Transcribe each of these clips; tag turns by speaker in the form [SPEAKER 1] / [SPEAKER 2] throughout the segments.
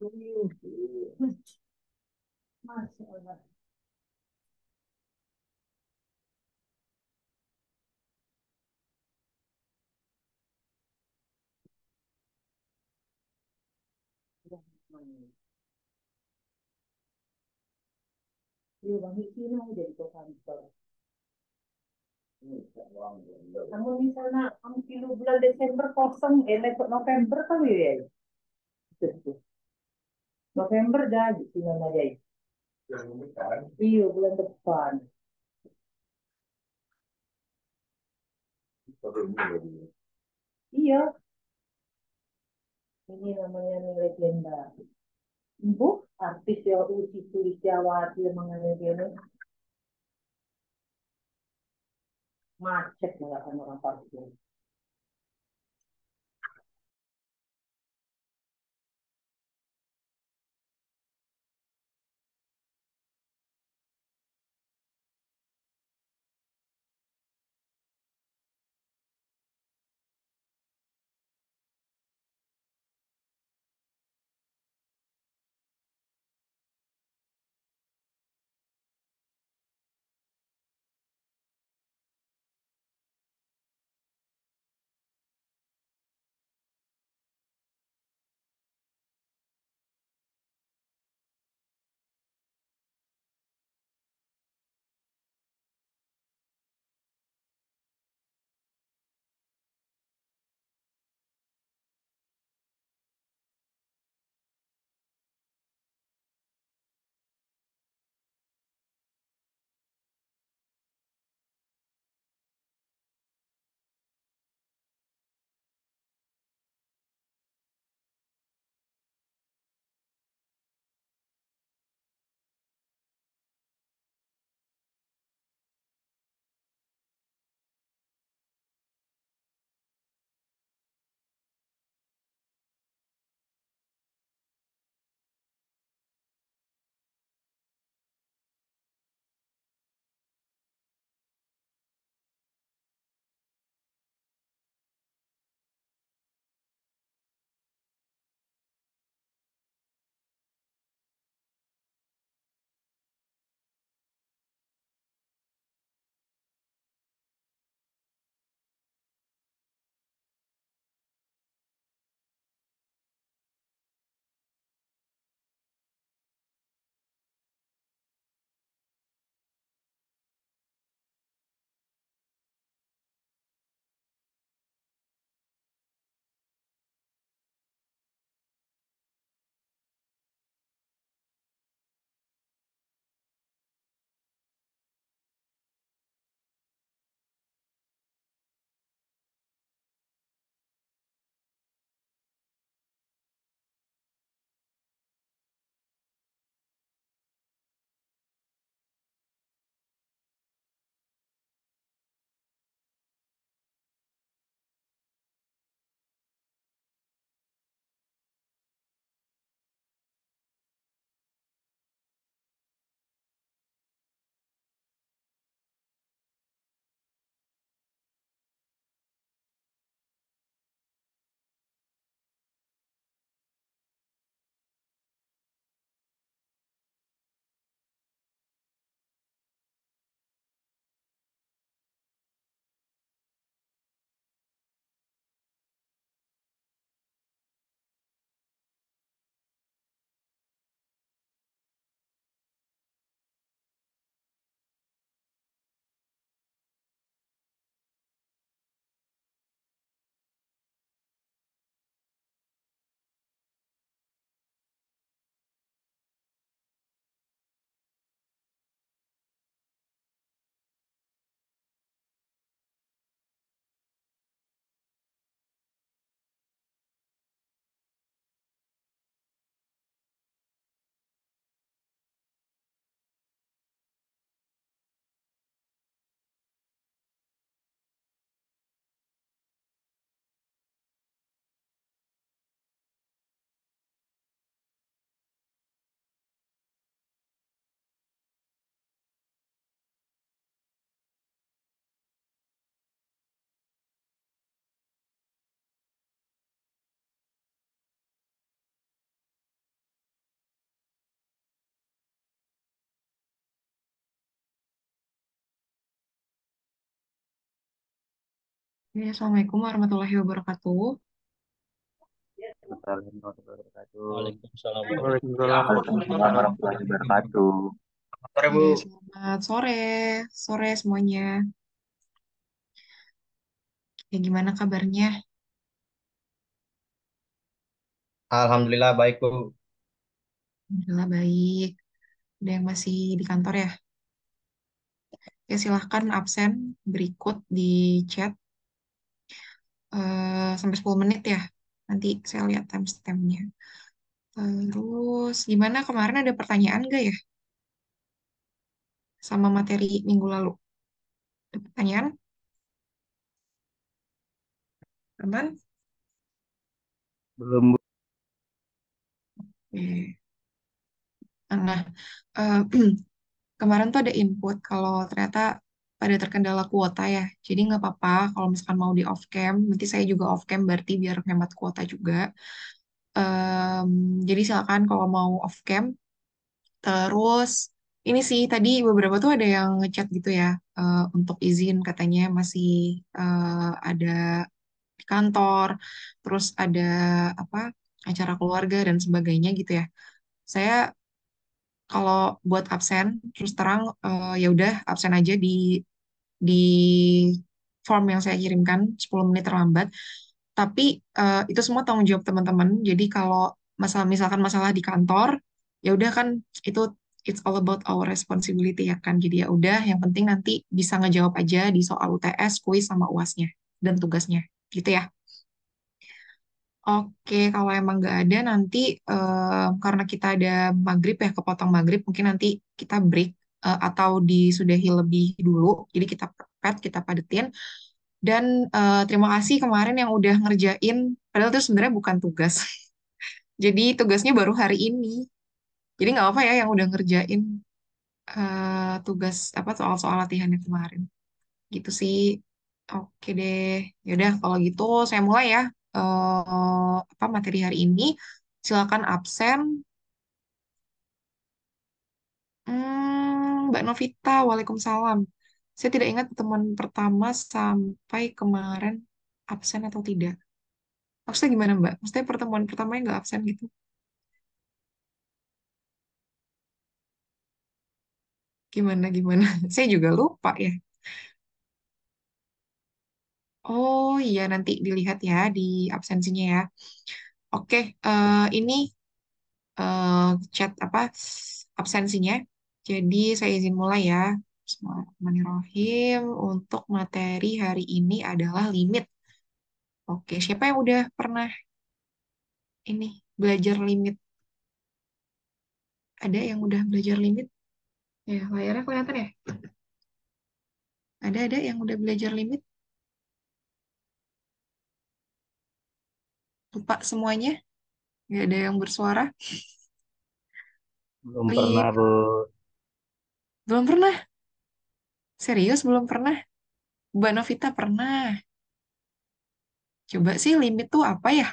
[SPEAKER 1] Masya Allah. Iya, Bang Hiki lah jadi ke kantor. Kamu misalnya, kamu kilo bulan Desember kosong, besok November kali ya. Gitu. November jadi sih nama jadi. Iya, bulan depan. Iya, ini namanya nih legenda. Bu, artis ya Uci Sulistyawati yang mengenai dia nih macet malah kan orang parkir.
[SPEAKER 2] Ya, Assalamualaikum warahmatullahi wabarakatuh.
[SPEAKER 3] Waalaikumsalam warahmatullahi wabarakatuh.
[SPEAKER 4] Waalaikumsalam
[SPEAKER 3] Waalaikumsalam warahmatullahi wabarakatuh. Sore, Bu.
[SPEAKER 2] Selamat sore, sore semuanya. Ya, gimana kabarnya?
[SPEAKER 4] Alhamdulillah baik, Bu.
[SPEAKER 2] Alhamdulillah baik. Ada yang masih di kantor ya? Ya, silahkan absen berikut di chat sampai 10 menit ya. Nanti saya lihat timestamp-nya. Terus, gimana kemarin ada pertanyaan gak ya? Sama materi minggu lalu. Ada pertanyaan? Aman?
[SPEAKER 3] Belum, Bu.
[SPEAKER 2] Oke. Nah, eh, kemarin tuh ada input kalau ternyata pada terkendala kuota ya. Jadi nggak apa-apa kalau misalkan mau di off cam. Nanti saya juga off cam berarti biar hemat kuota juga. Em, jadi silakan kalau mau off cam. Terus ini sih tadi beberapa tuh ada yang ngechat gitu ya untuk izin katanya masih ada di kantor. Terus ada apa acara keluarga dan sebagainya gitu ya. Saya kalau buat absen terus terang ya udah absen aja di form yang saya kirimkan 10 menit terlambat. Tapi itu semua tanggung jawab teman-teman. Jadi kalau masalah misalkan masalah di kantor, ya udah kan itu it's all about our responsibility ya kan. Jadi ya udah yang penting nanti bisa ngejawab aja di soal UTS, kuis sama UASnya dan tugasnya. Gitu ya. Oke, kalau emang nggak ada nanti karena kita ada maghrib ya, kepotong maghrib, mungkin nanti kita break atau disudahi lebih dulu. Jadi kita pepet, kita padetin. Dan terima kasih kemarin yang udah ngerjain, padahal itu sebenarnya bukan tugas. Jadi tugasnya baru hari ini. Jadi nggak apa ya yang udah ngerjain tugas apa soal-soal latihannya kemarin. Gitu sih. Oke deh. Yaudah kalau gitu saya mulai ya. Apa materi hari ini. Silakan absen. Mbak Novita, Waalaikumsalam. Saya tidak ingat pertemuan pertama sampai kemarin absen atau tidak. Maksudnya gimana Mbak? Maksudnya pertemuan pertamanya nggak absen gitu? Gimana, gimana? Saya juga lupa ya. Oh iya, nanti dilihat ya di absensinya ya. Oke, ini eh, chat apa absensinya. Jadi saya izin mulai ya. Bismillahirrahmanirrahim. Untuk materi hari ini adalah limit. Oke, siapa yang udah pernah ini belajar limit? Ada yang udah belajar limit? Ya, layarnya kelihatan ya? Ada yang udah belajar limit? Lupa semuanya? Nggak ada yang bersuara?
[SPEAKER 3] Belum pernah,
[SPEAKER 2] Lim,
[SPEAKER 3] Bu.
[SPEAKER 2] belum pernah. Serius belum pernah. Mbak Novita pernah. Coba sih limit tuh apa ya?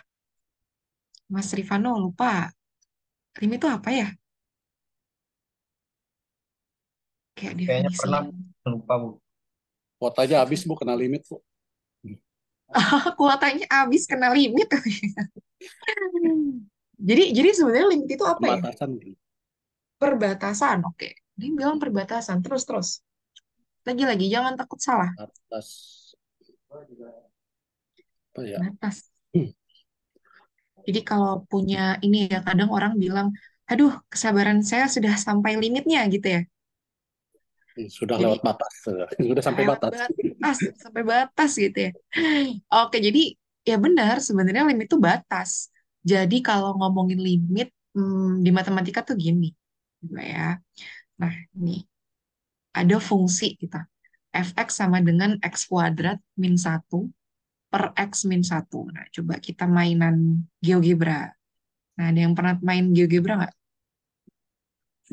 [SPEAKER 2] Mas Rifano lupa. Limit tuh apa ya? Kayak
[SPEAKER 4] Kayaknya
[SPEAKER 2] definisi
[SPEAKER 4] pernah
[SPEAKER 2] yang
[SPEAKER 4] lupa, Bu.
[SPEAKER 5] Kuotanya habis
[SPEAKER 2] definisi.
[SPEAKER 5] Bu, kena limit Bu.
[SPEAKER 2] Kuotanya habis kena limit. Jadi sebenarnya limit itu apa ya?
[SPEAKER 5] Pembatasan Bu.
[SPEAKER 2] Perbatasan. Oke. Dia bilang perbatasan. Terus. Lagi-lagi jangan takut salah.
[SPEAKER 5] Atas apa ya?
[SPEAKER 2] Batas.
[SPEAKER 5] Hmm,
[SPEAKER 2] Jadi kalau punya ini ya kadang orang bilang, aduh kesabaran saya sudah sampai limitnya gitu ya.
[SPEAKER 5] sudah lewat
[SPEAKER 2] Jadi
[SPEAKER 5] batas. Sudah sampai
[SPEAKER 2] lewat
[SPEAKER 5] batas.
[SPEAKER 2] batas sampai batas gitu ya. Oke, jadi ya benar sebenarnya limit itu batas. Jadi kalau ngomongin limit di matematika tuh gini, juga ya. Nah, ini ada fungsi kita. Fx sama dengan x kuadrat min satu per x min satu. Nah, coba kita mainan GeoGebra. Nah, ada yang pernah main GeoGebra nggak?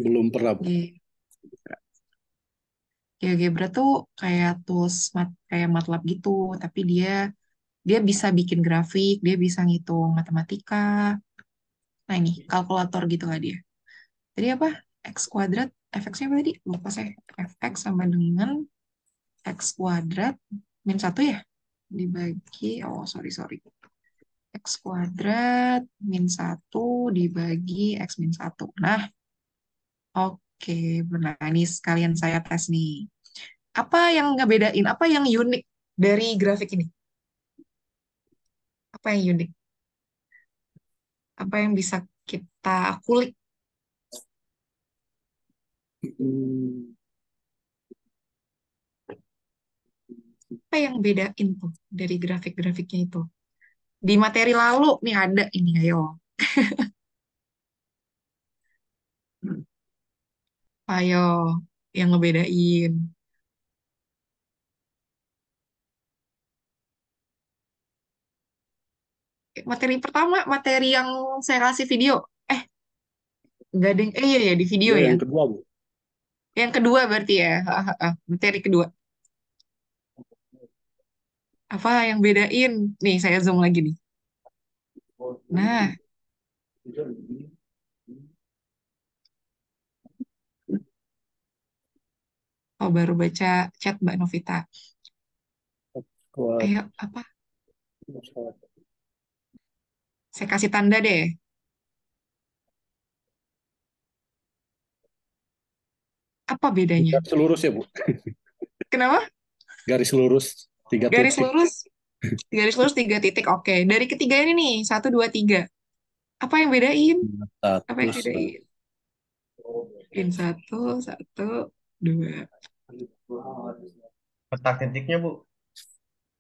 [SPEAKER 5] Belum pernah Bu.
[SPEAKER 2] GeoGebra tuh kayak tools kayak MATLAB gitu, tapi dia dia bisa bikin grafik, dia bisa ngitung matematika. Nah ini kalkulator gitu lah dia. Tadi apa? X kuadrat, fx-nya apa tadi? Lupa saya. Fx sama dengan x kuadrat min satu ya? dibagi, sorry. X kuadrat min 1 dibagi X min 1. Nah, oke. Nah, ini sekalian saya tes nih. Apa yang ngebedain, apa yang unik dari grafik ini? Apa yang unik? Apa yang bisa kita kulik?
[SPEAKER 5] Hmm,
[SPEAKER 2] Apa yang bedain tuh dari grafik-grafiknya itu? Di materi lalu nih ada ini, ayo. Ayo, yang ngebedain. Materi pertama, materi yang saya kasih video. Eh, enggak deh. Iya, ya, di video
[SPEAKER 5] ya
[SPEAKER 2] ya.
[SPEAKER 5] yang kedua, Bu.
[SPEAKER 2] Yang kedua berarti ya. Materi kedua. Apa yang bedain? Nih, saya zoom lagi nih. Nah, oh baru baca chat Mbak Novita.
[SPEAKER 5] Kuat.
[SPEAKER 2] Ayo, apa? Saya kasih tanda deh. Apa bedanya?
[SPEAKER 5] Garis lurus ya, Bu.
[SPEAKER 2] Kenapa?
[SPEAKER 5] Garis lurus, 3
[SPEAKER 2] Garis
[SPEAKER 5] titik.
[SPEAKER 2] lurus, garis lurus 3 titik. Oke, dari ketiga ini nih, 1, 2, 3. Apa yang bedain? Apa
[SPEAKER 5] Satu,
[SPEAKER 2] yang bedain? In 1, 1, 2.
[SPEAKER 4] Letak titiknya, Bu.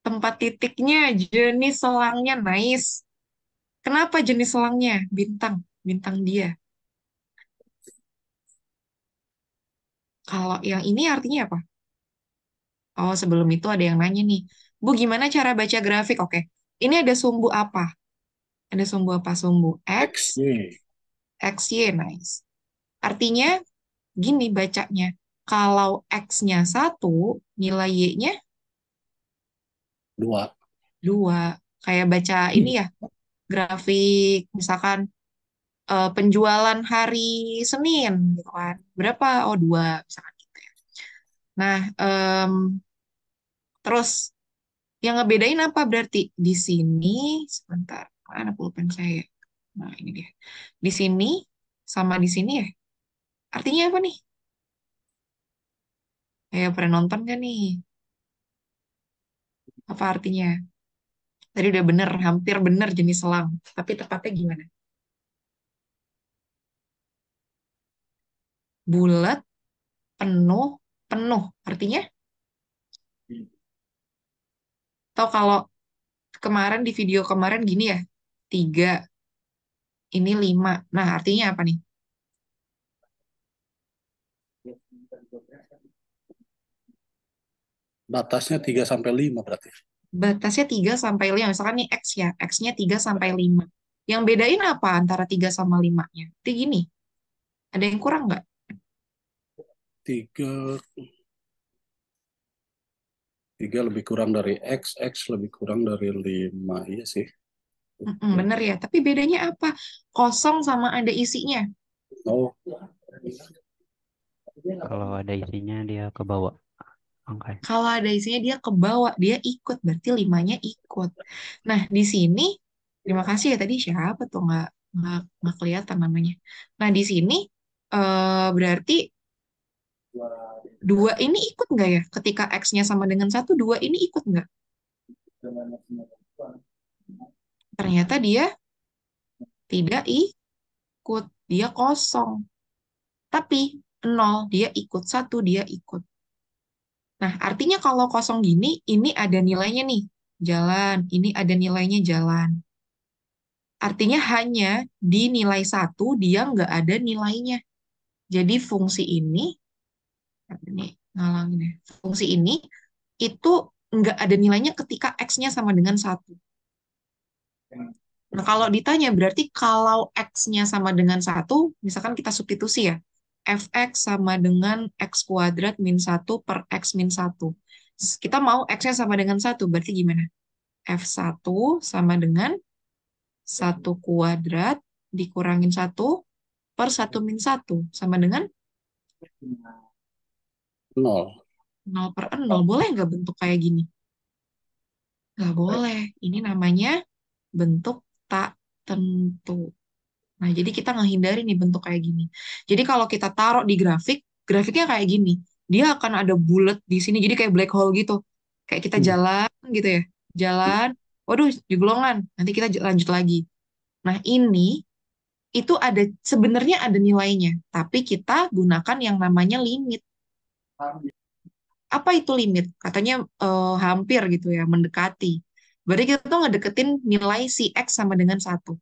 [SPEAKER 2] Tempat titiknya, jenis selangnya, nice. Kenapa jenis selangnya? Bintang, bintang dia. Kalau yang ini artinya apa? Oh, sebelum itu ada yang nanya nih. Bu, gimana cara baca grafik? Oke, ini ada sumbu apa? Ada sumbu apa? Sumbu X,
[SPEAKER 5] X, Y.
[SPEAKER 2] XY, nice. Artinya, gini bacanya. Kalau X-nya 1, nilai Y-nya
[SPEAKER 5] 2.
[SPEAKER 2] 2. Kayak baca ini ya, grafik misalkan penjualan hari Senin gitu kan. Berapa? Oh, 2 misalkan gitu ya. Nah, terus yang ngebedain apa berarti? Di sini, sebentar, mana pulpen saya? Nah, ini dia. Di sini sama di sini ya. Artinya apa nih? Pernah nonton kan nih? Apa artinya? Tadi udah bener, hampir bener jenis selang. Tapi tepatnya gimana? Bulat, penuh, penuh. Artinya? Atau kalau kemarin di video kemarin gini ya, 3, ini 5. Nah, artinya apa nih?
[SPEAKER 5] Batasnya 3 sampai 5 berarti.
[SPEAKER 2] Batasnya 3 sampai 5. Misalkan nih X ya, X-nya 3 sampai 5. Yang bedain apa antara 3 sama 5-nya? Itu gini, ada yang kurang nggak?
[SPEAKER 5] 3, 3 lebih kurang dari X lebih kurang dari 5. Iya sih.
[SPEAKER 2] Bener ya, tapi bedanya apa? Kosong sama ada isinya.
[SPEAKER 5] Oh,
[SPEAKER 3] Kalau ada isinya dia ke bawah angkanya.
[SPEAKER 2] Kalau ada isinya dia ke bawah, dia ikut, berarti 5-nya ikut. Nah, di sini, terima kasih ya tadi siapa tuh nggak kelihatan namanya. Nah, di sini berarti 2 ini ikut nggak ya? Ketika X-nya sama dengan 1, 2 ini ikut nggak? Ternyata dia tidak ikut, dia kosong. Tapi 0, dia ikut. 1, dia ikut. Nah, artinya kalau kosong gini, ini ada nilainya nih, jalan. Ini ada nilainya jalan. Artinya hanya di nilai 1, dia nggak ada nilainya. Jadi fungsi ini ngalangin ya. Fungsi ini itu nggak ada nilainya ketika X-nya sama dengan 1. Nah, kalau ditanya berarti kalau X-nya sama dengan 1, misalkan kita substitusi ya, fx sama dengan X kuadrat min 1 per X min 1. Kita mau X-nya sama dengan 1, berarti gimana? F1 sama dengan 1 kuadrat dikurangin 1 per 1 min 1 sama dengan
[SPEAKER 5] 0.
[SPEAKER 2] 0 per 0. Boleh nggak bentuk kayak gini? Nggak boleh. Ini namanya bentuk tak tentu. Nah, jadi kita ngehindari nih bentuk kayak gini. Jadi kalau kita taruh di grafik, grafiknya kayak gini. Dia akan ada bulat di sini, jadi kayak black hole gitu. Kayak kita
[SPEAKER 5] Hmm.
[SPEAKER 2] jalan gitu ya. Jalan, waduh, jeglongan. Nanti kita lanjut lagi. Nah, ini itu ada sebenarnya ada nilainya, tapi kita gunakan yang namanya limit. Apa itu limit? Katanya hampir gitu ya, mendekati. Berarti kita tuh ngedeketin nilai si X sama dengan satu.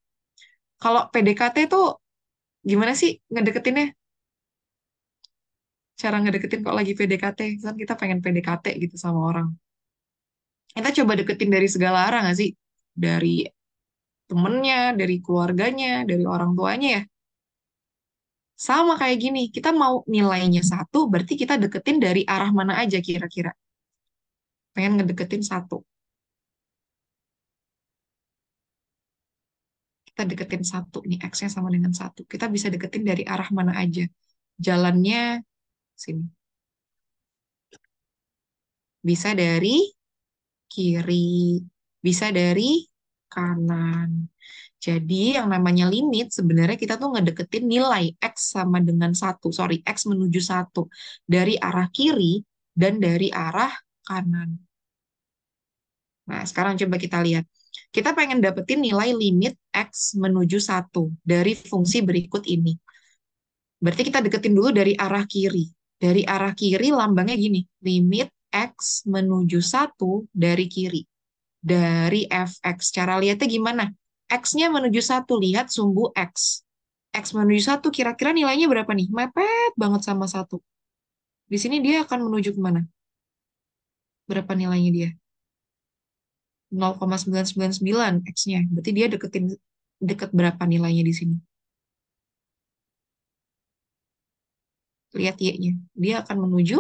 [SPEAKER 2] Kalau PDKT tuh gimana sih ngedeketinnya? Cara ngedeketin kok lagi PDKT? Kan kita pengen PDKT gitu sama orang. Kita coba deketin dari segala arah nggak sih? Dari temennya, dari keluarganya, dari orang tuanya ya. Sama kayak gini, kita mau nilainya satu, berarti kita deketin dari arah mana aja kira-kira. Pengen ngedeketin satu. Kita deketin satu nih, X-nya sama dengan satu. Kita bisa deketin dari arah mana aja. Jalannya sini. Bisa dari kiri, bisa dari kanan. Jadi yang namanya limit sebenarnya kita tuh ngedeketin nilai X sama dengan satu. Sorry, X menuju satu. Dari arah kiri dan dari arah kanan. Nah, sekarang coba kita lihat. Kita pengen dapetin nilai limit X menuju satu dari fungsi berikut ini. Berarti kita deketin dulu dari arah kiri. Dari arah kiri lambangnya gini. Limit X menuju satu dari kiri. Dari fx. Cara lihatnya gimana? X-nya menuju satu, lihat sumbu X. X menuju satu, kira-kira nilainya berapa nih? Mepet banget sama satu. Di sini dia akan menuju kemana? Berapa nilainya dia? 0,999 X-nya. Berarti dia deket berapa nilainya di sini? Lihat Y-nya. Dia akan menuju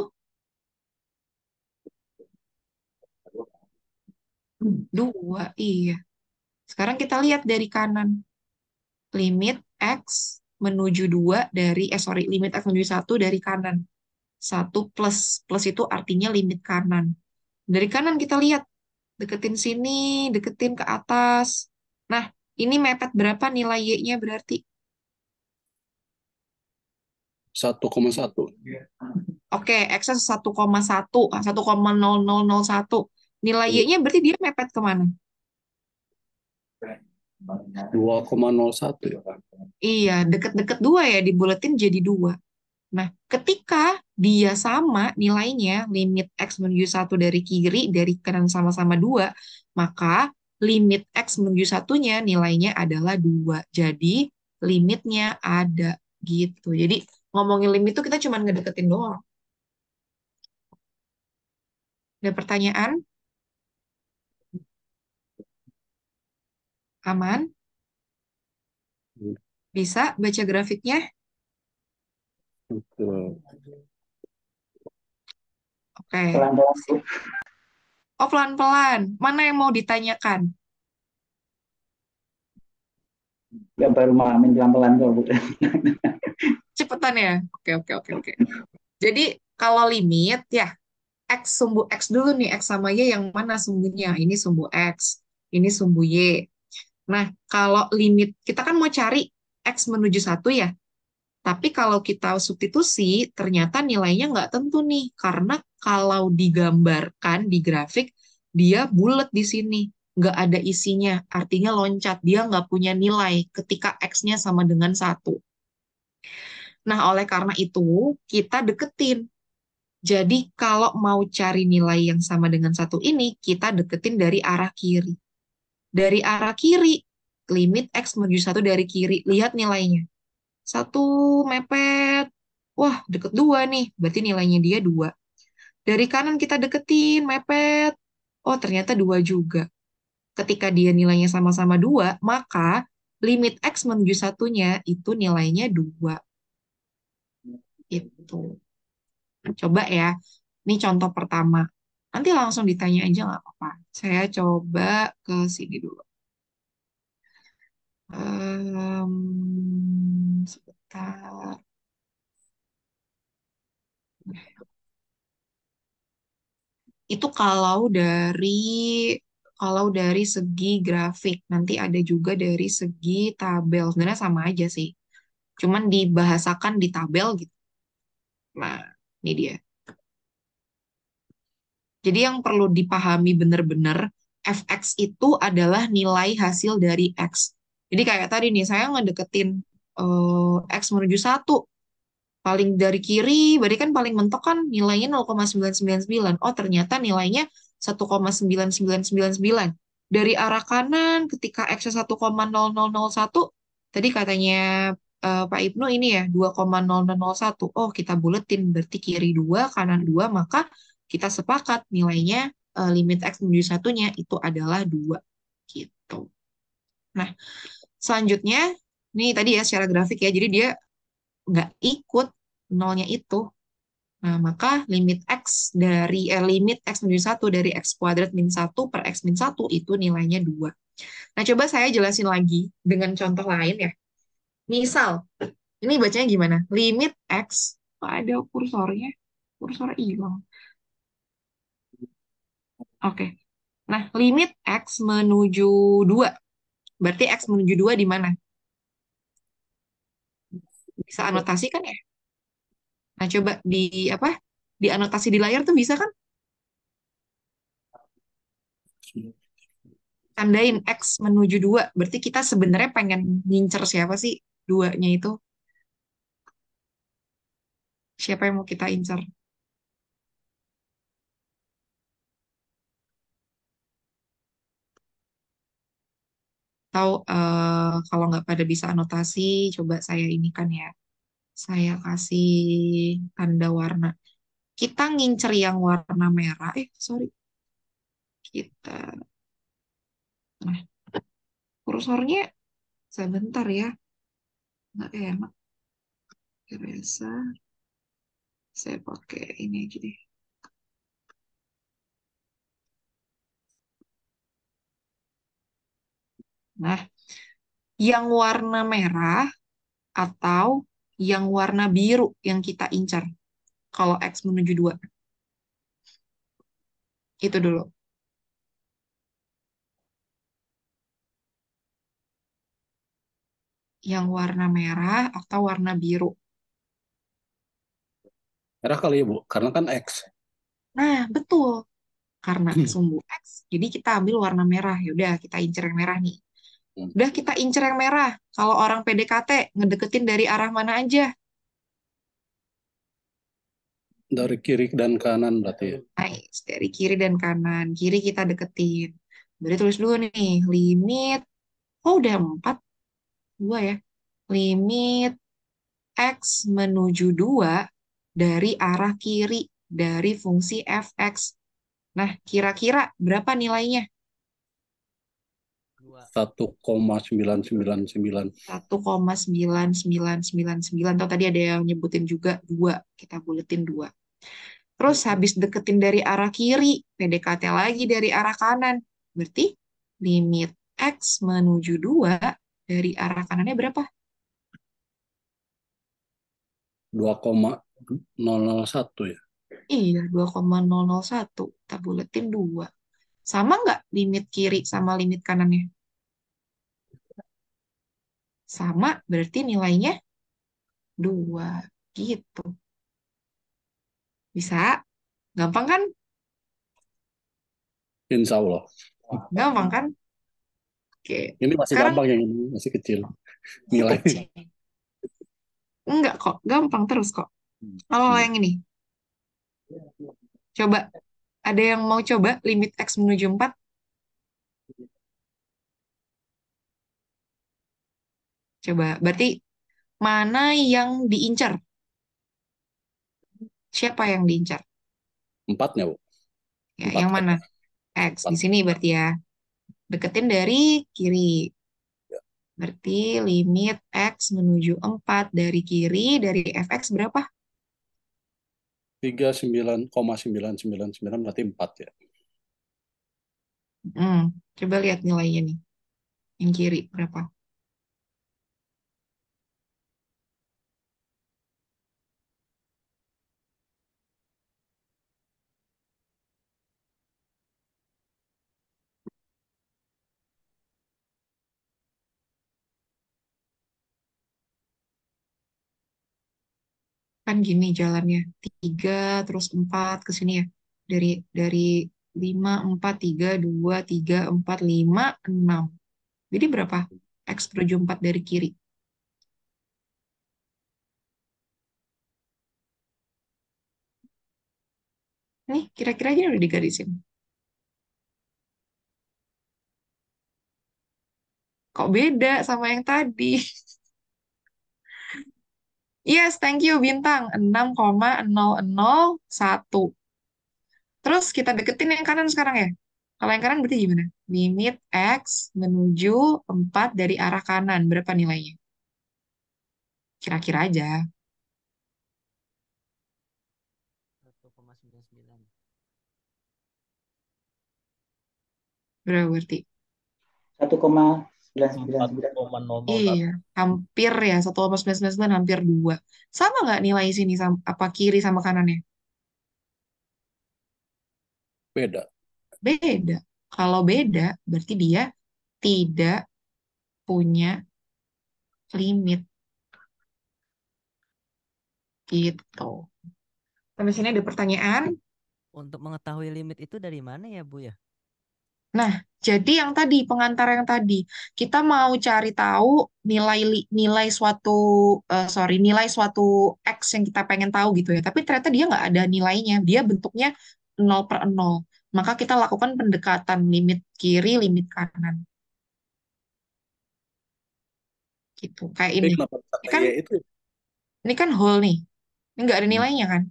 [SPEAKER 2] 2. Iya. Sekarang kita lihat dari kanan. Limit X menuju 2 dari, sorry, limit X menuju satu dari kanan. Satu plus. Plus itu artinya limit kanan. Dari kanan kita lihat. Deketin sini, deketin ke atas. Nah, ini mepet berapa nilai Y-nya berarti?
[SPEAKER 5] 1,1.
[SPEAKER 2] Oke, X-nya 1,1, 1,0001. Nilai Y-nya berarti dia mepet kemana?
[SPEAKER 5] 2,01 ya kan?
[SPEAKER 2] Iya, deket-deket 2 ya, dibuletin jadi 2. Nah, ketika dia sama nilainya, limit X menuju satu dari kiri, dari kanan sama-sama 2, maka limit X menuju satunya nilainya adalah 2. Jadi, limitnya ada gitu. Jadi, ngomongin limit itu kita cuma ngedeketin doang. Ada pertanyaan? Aman? Bisa baca grafiknya?
[SPEAKER 5] Betul.
[SPEAKER 2] Oke.
[SPEAKER 6] Pelan-pelan, Bu.
[SPEAKER 2] Oh, pelan-pelan. Mana yang mau ditanyakan?
[SPEAKER 6] Ya baru mamin pelan-pelan kok, Bu.
[SPEAKER 2] Cepetan ya? Oke, oke, oke, oke. Jadi, kalau limit, ya, X sumbu X dulu nih, X sama Y yang mana sumbunya? Ini sumbu X, ini sumbu Y. Nah, kalau limit, kita kan mau cari X menuju satu ya, tapi kalau kita substitusi, ternyata nilainya nggak tentu nih, karena kalau digambarkan di grafik, dia bulat di sini, nggak ada isinya, artinya loncat, dia nggak punya nilai ketika X-nya sama dengan satu. Nah, oleh karena itu, kita deketin. Jadi kalau mau cari nilai yang sama dengan satu ini, kita deketin dari arah kiri. Dari arah kiri, limit X menuju satu dari kiri. Lihat nilainya. Satu mepet. Wah, deket 2 nih. Berarti nilainya dia 2. Dari kanan kita deketin, mepet. Oh, ternyata 2 juga. Ketika dia nilainya sama-sama 2, maka limit X menuju satunya itu nilainya 2. Itu. Coba ya, ini contoh pertama. Nanti langsung ditanya aja nggak apa-apa. Saya coba ke sini dulu. Sebentar. Itu kalau dari kalau dari segi grafik. Nanti ada juga dari segi tabel. Sebenarnya sama aja sih. Cuman dibahasakan di tabel gitu. Nah, ini dia. Jadi yang perlu dipahami benar-benar, fx itu adalah nilai hasil dari x. Jadi kayak tadi nih, saya ngedeketin x menuju 1. Paling dari kiri, berarti kan paling mentok kan nilainya 0,999. Oh, ternyata nilainya 1,99999. Dari arah kanan, ketika x-nya 1,0001, tadi katanya Pak Ibnu ini ya, 2,0001. Oh, kita buletin, berarti kiri 2, kanan 2, maka kita sepakat nilainya limit x menuju satunya itu adalah 2. Gitu. Nah, selanjutnya, ini tadi ya secara grafik ya, jadi dia nggak ikut nolnya itu. Nah, maka limit x menuju 1 dari x kuadrat min 1 per x min 1 itu nilainya 2. Nah, coba saya jelasin lagi dengan contoh lain ya. Misal, ini bacanya gimana? Limit x, kok ada kursornya? Kursor hilang. Oke. Nah, limit x menuju 2. Berarti x menuju 2 di mana? Bisa anotasi kan ya? Nah, coba di apa? Di anotasi di layar tuh bisa kan? Tandain X menuju 2. Berarti kita sebenarnya pengen ngincer siapa sih duanya itu? Siapa yang mau kita incer? Tahu kalau nggak pada bisa anotasi, coba saya ini kan ya. Saya kasih tanda warna. Kita ngincer yang warna merah. Sorry. Kita. Nah, kursornya sebentar ya. Nggak enak. Biasa. Saya pakai ini aja deh. Nah, yang warna merah atau yang warna biru yang kita incar kalau X menuju 2. Itu dulu. Yang warna merah atau warna biru.
[SPEAKER 5] Merah kali ya, Bu. Karena kan X.
[SPEAKER 2] Nah, betul. Karena sumbu X, jadi kita ambil warna merah. Ya udah, kita incer yang merah nih. Udah kita incer yang merah. Kalau orang PDKT ngedeketin dari arah mana aja?
[SPEAKER 5] Dari kiri dan kanan berarti ya.
[SPEAKER 2] Nice, dari kiri dan kanan. Kiri kita deketin. Berarti tulis dulu nih, limit. Oh, udah 4. 2 ya. Limit X menuju 2 dari arah kiri dari fungsi fx. Nah, kira-kira berapa nilainya?
[SPEAKER 5] 1,999.
[SPEAKER 2] 1,9999. Atau tadi ada yang nyebutin juga 2. Kita buletin 2. Terus habis deketin dari arah kiri, PDKT lagi dari arah kanan. Berarti limit X menuju 2 dari arah kanannya berapa?
[SPEAKER 5] 2,001 ya.
[SPEAKER 2] Iya, 2,001. Kita buletin 2. Sama nggak limit kiri sama limit kanannya? Sama, berarti nilainya 2. Gitu. Bisa? Gampang kan?
[SPEAKER 5] Insya Allah.
[SPEAKER 2] Gampang kan? Oke.
[SPEAKER 5] Ini masih
[SPEAKER 2] Sekarang
[SPEAKER 5] gampang, yang ini masih kecil.
[SPEAKER 2] ini
[SPEAKER 5] Nilai.
[SPEAKER 2] kecil. Enggak kok, gampang terus kok. Kalau yang ini, coba. Ada yang mau coba limit X menuju 4? Coba. Berarti mana yang diincar? Siapa yang diincar?
[SPEAKER 5] 4-nya, Bu.
[SPEAKER 2] Ya,
[SPEAKER 5] 4
[SPEAKER 2] yang
[SPEAKER 5] X.
[SPEAKER 2] mana? X. Di
[SPEAKER 5] 4.
[SPEAKER 2] sini berarti ya. Deketin dari kiri. Berarti limit X menuju 4 dari kiri, dari fx berapa?
[SPEAKER 5] 39,999 berarti 4 ya.
[SPEAKER 2] Coba lihat nilainya nih. Yang kiri berapa? Kan gini jalannya. 3 terus 4 ke sini ya. Dari 5 4 3 2 3 4 5 6. Jadi berapa? X tujuh 4 dari kiri. Nih, kira-kira aja udah digarisin. Kok beda sama yang tadi? Yes, thank you Bintang. 6,001. Terus kita deketin yang kanan sekarang ya. Kalau yang kanan berarti gimana? Limit X menuju 4 dari arah kanan. Berapa nilainya? Kira-kira aja.
[SPEAKER 3] 1,99.
[SPEAKER 2] Berapa berarti?
[SPEAKER 6] 1,999.
[SPEAKER 2] Iya, hampir ya. 1,999 hampir 2. Sama nggak nilai sini? Apa kiri sama kanannya?
[SPEAKER 5] Beda.
[SPEAKER 2] Beda. Kalau beda, berarti dia tidak punya limit. Gitu. Sampai sini ada pertanyaan.
[SPEAKER 7] Untuk mengetahui limit itu dari mana ya, Bu ya?
[SPEAKER 2] Nah, jadi yang tadi, pengantar yang tadi, kita mau cari tahu nilai suatu X yang kita pengen tahu gitu ya. Tapi ternyata dia nggak ada nilainya. Dia bentuknya 0/0. Maka kita lakukan pendekatan limit kiri, limit kanan. Gitu. Kayak
[SPEAKER 5] Tapi
[SPEAKER 2] ini.
[SPEAKER 5] kenapa bisa
[SPEAKER 2] Ini kan,
[SPEAKER 5] kayak itu?
[SPEAKER 2] ini kan whole nih. Ini nggak ada nilainya kan?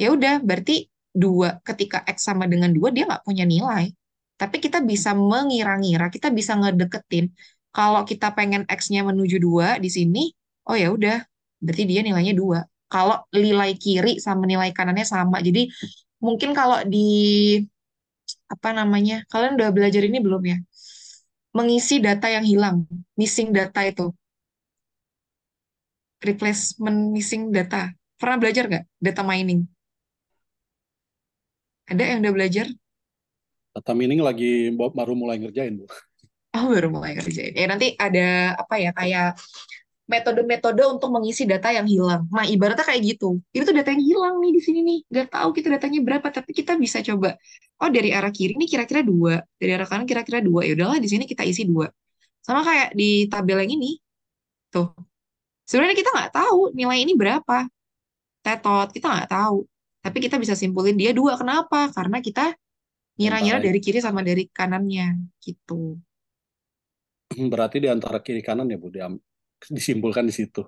[SPEAKER 2] Ya udah, berarti 2 ketika X sama dengan 2 dia nggak punya nilai. Tapi kita bisa mengira-ngira, kita bisa ngedeketin kalau kita pengen X-nya menuju 2 di sini, oh ya udah, berarti dia nilainya 2. Kalau nilai kiri sama nilai kanannya sama. Jadi mungkin kalau di apa namanya? Kalian udah belajar ini belum ya? Mengisi data yang hilang, missing data itu, replacement missing data. Pernah belajar nggak? Data mining. Ada yang udah belajar?
[SPEAKER 5] Data mining lagi baru mulai ngerjain, Bu.
[SPEAKER 2] Oh, baru mulai kerjain. Ya, nanti ada apa ya, kayak metode-metode untuk mengisi data yang hilang. Nah, ibaratnya kayak gitu. Itu tuh data yang hilang nih di sini nih. Gak tahu kita datanya berapa, tapi kita bisa coba. Oh, dari arah kiri ini kira-kira 2. Dari arah kanan kira-kira 2. Ya udahlah, di sini kita isi 2. Sama kayak di tabel yang ini. Tuh. Sebenarnya kita nggak tahu nilai ini berapa. Tetot, kita nggak tahu. Tapi kita bisa simpulin dia 2. Kenapa? Karena kita
[SPEAKER 5] Di
[SPEAKER 2] ngira-ngira
[SPEAKER 5] antara
[SPEAKER 2] dari kiri sama dari kanannya. Gitu.
[SPEAKER 5] berarti di antara kiri kanan ya, Bu, disimpulkan di situ.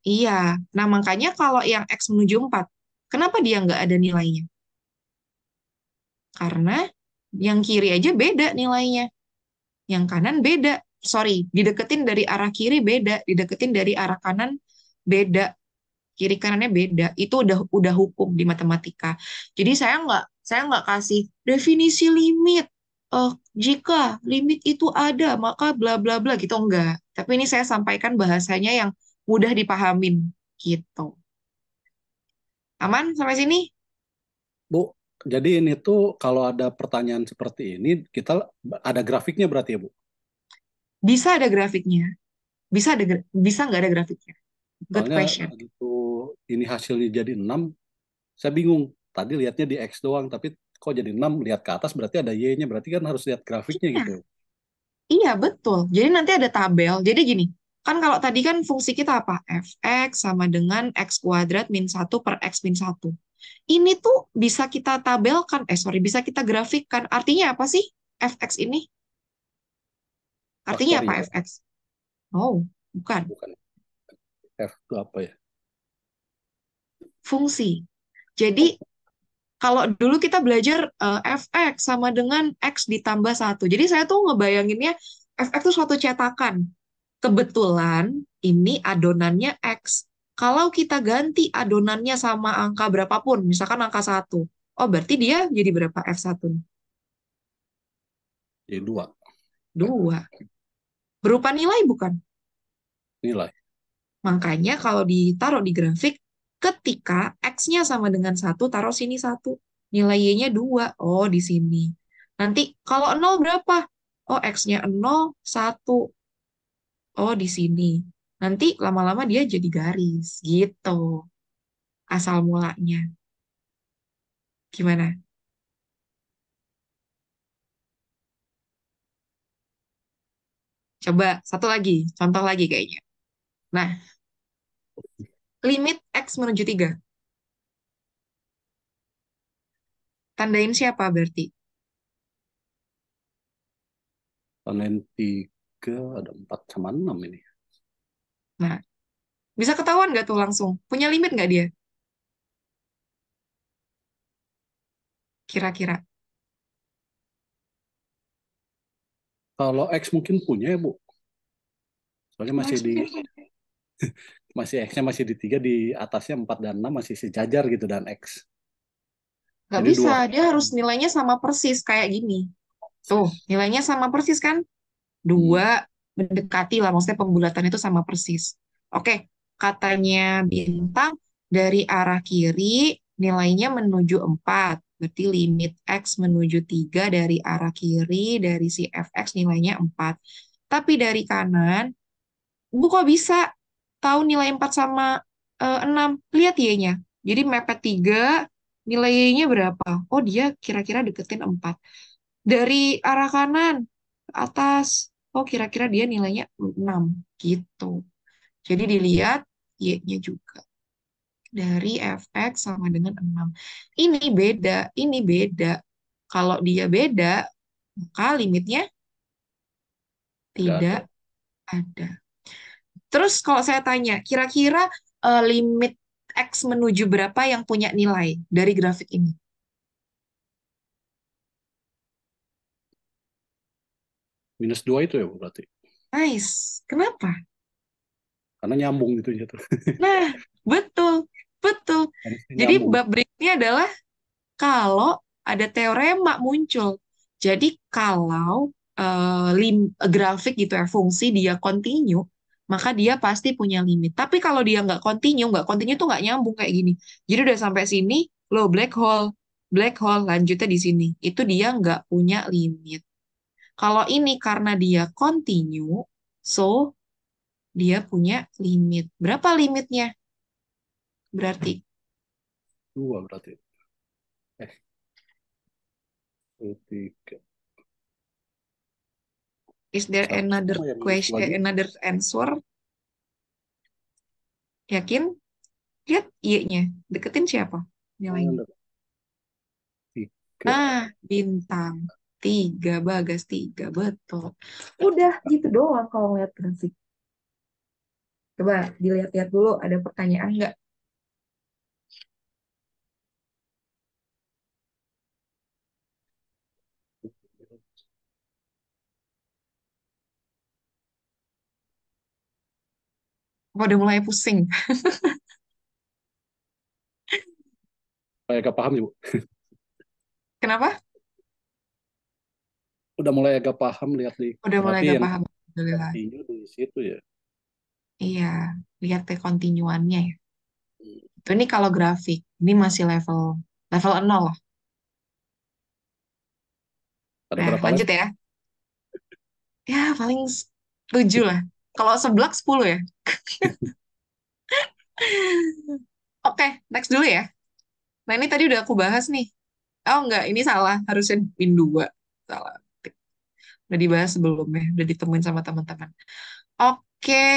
[SPEAKER 2] Iya, nah makanya kalau yang X menuju 4, kenapa dia nggak ada nilainya? Karena yang kiri aja beda nilainya, yang kanan beda. Sorry, dideketin dari arah kiri beda, dideketin dari arah kanan beda, kiri kanannya beda. Itu udah hukum di matematika. Jadi saya nggak kasih definisi limit. Jika limit itu ada, maka bla bla bla gitu enggak. Tapi ini saya sampaikan bahasanya yang mudah dipahamin gitu. Aman sampai sini?
[SPEAKER 5] Bu, jadi ini tuh kalau ada pertanyaan seperti ini, kita ada grafiknya berarti ya, Bu?
[SPEAKER 2] Bisa ada grafiknya, bisa nggak ada grafiknya. Good
[SPEAKER 5] Soalnya
[SPEAKER 2] question.
[SPEAKER 5] begitu ini hasilnya jadi 6, saya bingung. Tadi lihatnya di X doang, tapi kok jadi 6, lihat ke atas berarti ada Y-nya, berarti kan harus lihat grafiknya
[SPEAKER 2] Iya,
[SPEAKER 5] gitu.
[SPEAKER 2] iya betul. Jadi nanti ada tabel. Jadi gini, kan kalau tadi kan fungsi kita apa? Fx sama dengan x kuadrat min 1/x min 1. Ini tuh bisa kita tabelkan, bisa kita grafikkan. Artinya apa sih fx ini? Artinya apa
[SPEAKER 5] Faktorial,
[SPEAKER 2] fx? Oh, bukan.
[SPEAKER 5] bukan F itu apa ya?
[SPEAKER 2] Fungsi. Jadi kalau dulu kita belajar fx sama dengan x ditambah 1. Jadi saya tuh ngebayanginnya fx itu suatu cetakan. Kebetulan ini adonannya X. Kalau kita ganti adonannya sama angka berapapun, misalkan angka 1, oh berarti dia jadi berapa F1?
[SPEAKER 5] Jadi 2
[SPEAKER 2] 2. Berupa nilai bukan?
[SPEAKER 5] nilai.
[SPEAKER 2] Makanya kalau ditaruh di grafik, ketika X-nya sama dengan 1, taruh sini 1. Nilai Y-nya 2. Oh, di sini. Nanti kalau 0 berapa? Oh, X-nya 0, 1. Oh, di sini. Nanti lama-lama dia jadi garis. Gitu. asal mulanya. Gimana? Coba satu lagi, contoh lagi kayaknya. Nah, limit X menuju 3. Tandain siapa berarti?
[SPEAKER 5] Tandain 3, ada 4 sama 6 ini.
[SPEAKER 2] Nah, bisa ketahuan nggak tuh langsung? Punya limit nggak dia? Kira-kira.
[SPEAKER 5] Kalau X mungkin punya ya, Bu. Soalnya
[SPEAKER 2] Kalau
[SPEAKER 5] masih
[SPEAKER 2] X
[SPEAKER 5] di
[SPEAKER 2] mungkin punya.
[SPEAKER 5] X-nya masih di 3, di atasnya 4 dan 6 masih sejajar gitu dan X.
[SPEAKER 2] Nggak
[SPEAKER 5] Jadi
[SPEAKER 2] bisa,
[SPEAKER 5] dua
[SPEAKER 2] dia harus nilainya sama persis kayak gini. Tuh,
[SPEAKER 5] persis.
[SPEAKER 2] nilainya sama persis kan?
[SPEAKER 5] Hmm.
[SPEAKER 2] 2 mendekati lah, maksudnya pembulatan itu sama persis. Oke, katanya bintang dari arah kiri nilainya menuju 4. Berarti limit X menuju 3 dari arah kiri dari si fx nilainya 4. Tapi dari kanan, Bu kok bisa tahu nilai 4 sama 6? Lihat Y-nya. Jadi mepet 3, nilai Y-nya berapa? Oh, dia kira-kira deketin 4. Dari arah kanan ke atas, oh kira-kira dia nilainya 6 gitu. Jadi dilihat Y-nya juga. Dari fx sama dengan 6. Ini beda, ini beda. Kalau dia beda, maka limitnya
[SPEAKER 5] Nggak ada.
[SPEAKER 2] tidak ada. Terus kalau saya tanya, kira-kira limit X menuju berapa yang punya nilai dari grafik ini?
[SPEAKER 5] -2 itu ya, Bu, berarti.
[SPEAKER 2] Nice. Kenapa?
[SPEAKER 5] Karena nyambung gitu ya tuh.
[SPEAKER 2] Nah, betul, betul.
[SPEAKER 5] Harusnya
[SPEAKER 2] Jadi
[SPEAKER 5] nyambung.
[SPEAKER 2] bab berikutnya adalah kalau ada teorema muncul. Jadi kalau grafik gitu ya, fungsi dia kontinu, maka dia pasti punya limit. Tapi kalau dia nggak kontinu tuh nggak nyambung kayak gini. Jadi udah sampai sini, lo black hole lanjutnya di sini. Itu dia nggak punya limit. Kalau ini karena dia kontinu, so dia punya limit. Berapa limitnya? Berarti
[SPEAKER 5] 2 berarti. Eh, 3.
[SPEAKER 2] is there
[SPEAKER 5] Seharusnya
[SPEAKER 2] another
[SPEAKER 5] sama ya,
[SPEAKER 2] question,
[SPEAKER 5] -2 juga.
[SPEAKER 2] another answer? Yakin? Lihat Y-nya. Deketin siapa nilainya?
[SPEAKER 5] Ada 3.
[SPEAKER 2] Nah, bintang 3, Bagas 3. Betul. Udah gitu doang kalau ngeliat grafik. Coba dilihat-lihat dulu, ada pertanyaan nggak? Apa udah mulai pusing?
[SPEAKER 5] Kayak agak paham ya, Bu.
[SPEAKER 2] Kenapa?
[SPEAKER 5] Udah mulai agak paham lihat di,
[SPEAKER 2] Udah mulai
[SPEAKER 5] berarti
[SPEAKER 2] gak
[SPEAKER 5] yang
[SPEAKER 2] paham. Alhamdulillah.
[SPEAKER 5] kontinu di situ ya.
[SPEAKER 2] Iya, lihat ke kontinuannya ya. Itu ini kalau grafik, ini masih level level 0 lah.
[SPEAKER 5] Ada
[SPEAKER 2] Nah,
[SPEAKER 5] berapa lagi?
[SPEAKER 2] lanjut ya. Ya, paling 7 lah. Kalau seblak 10 ya. Oke, next dulu ya. Nah, ini tadi udah aku bahas nih. Oh, enggak, ini salah. Harusnya min 2. Salah. Udah dibahas sebelumnya. Udah ditemuin sama teman-teman. Oke,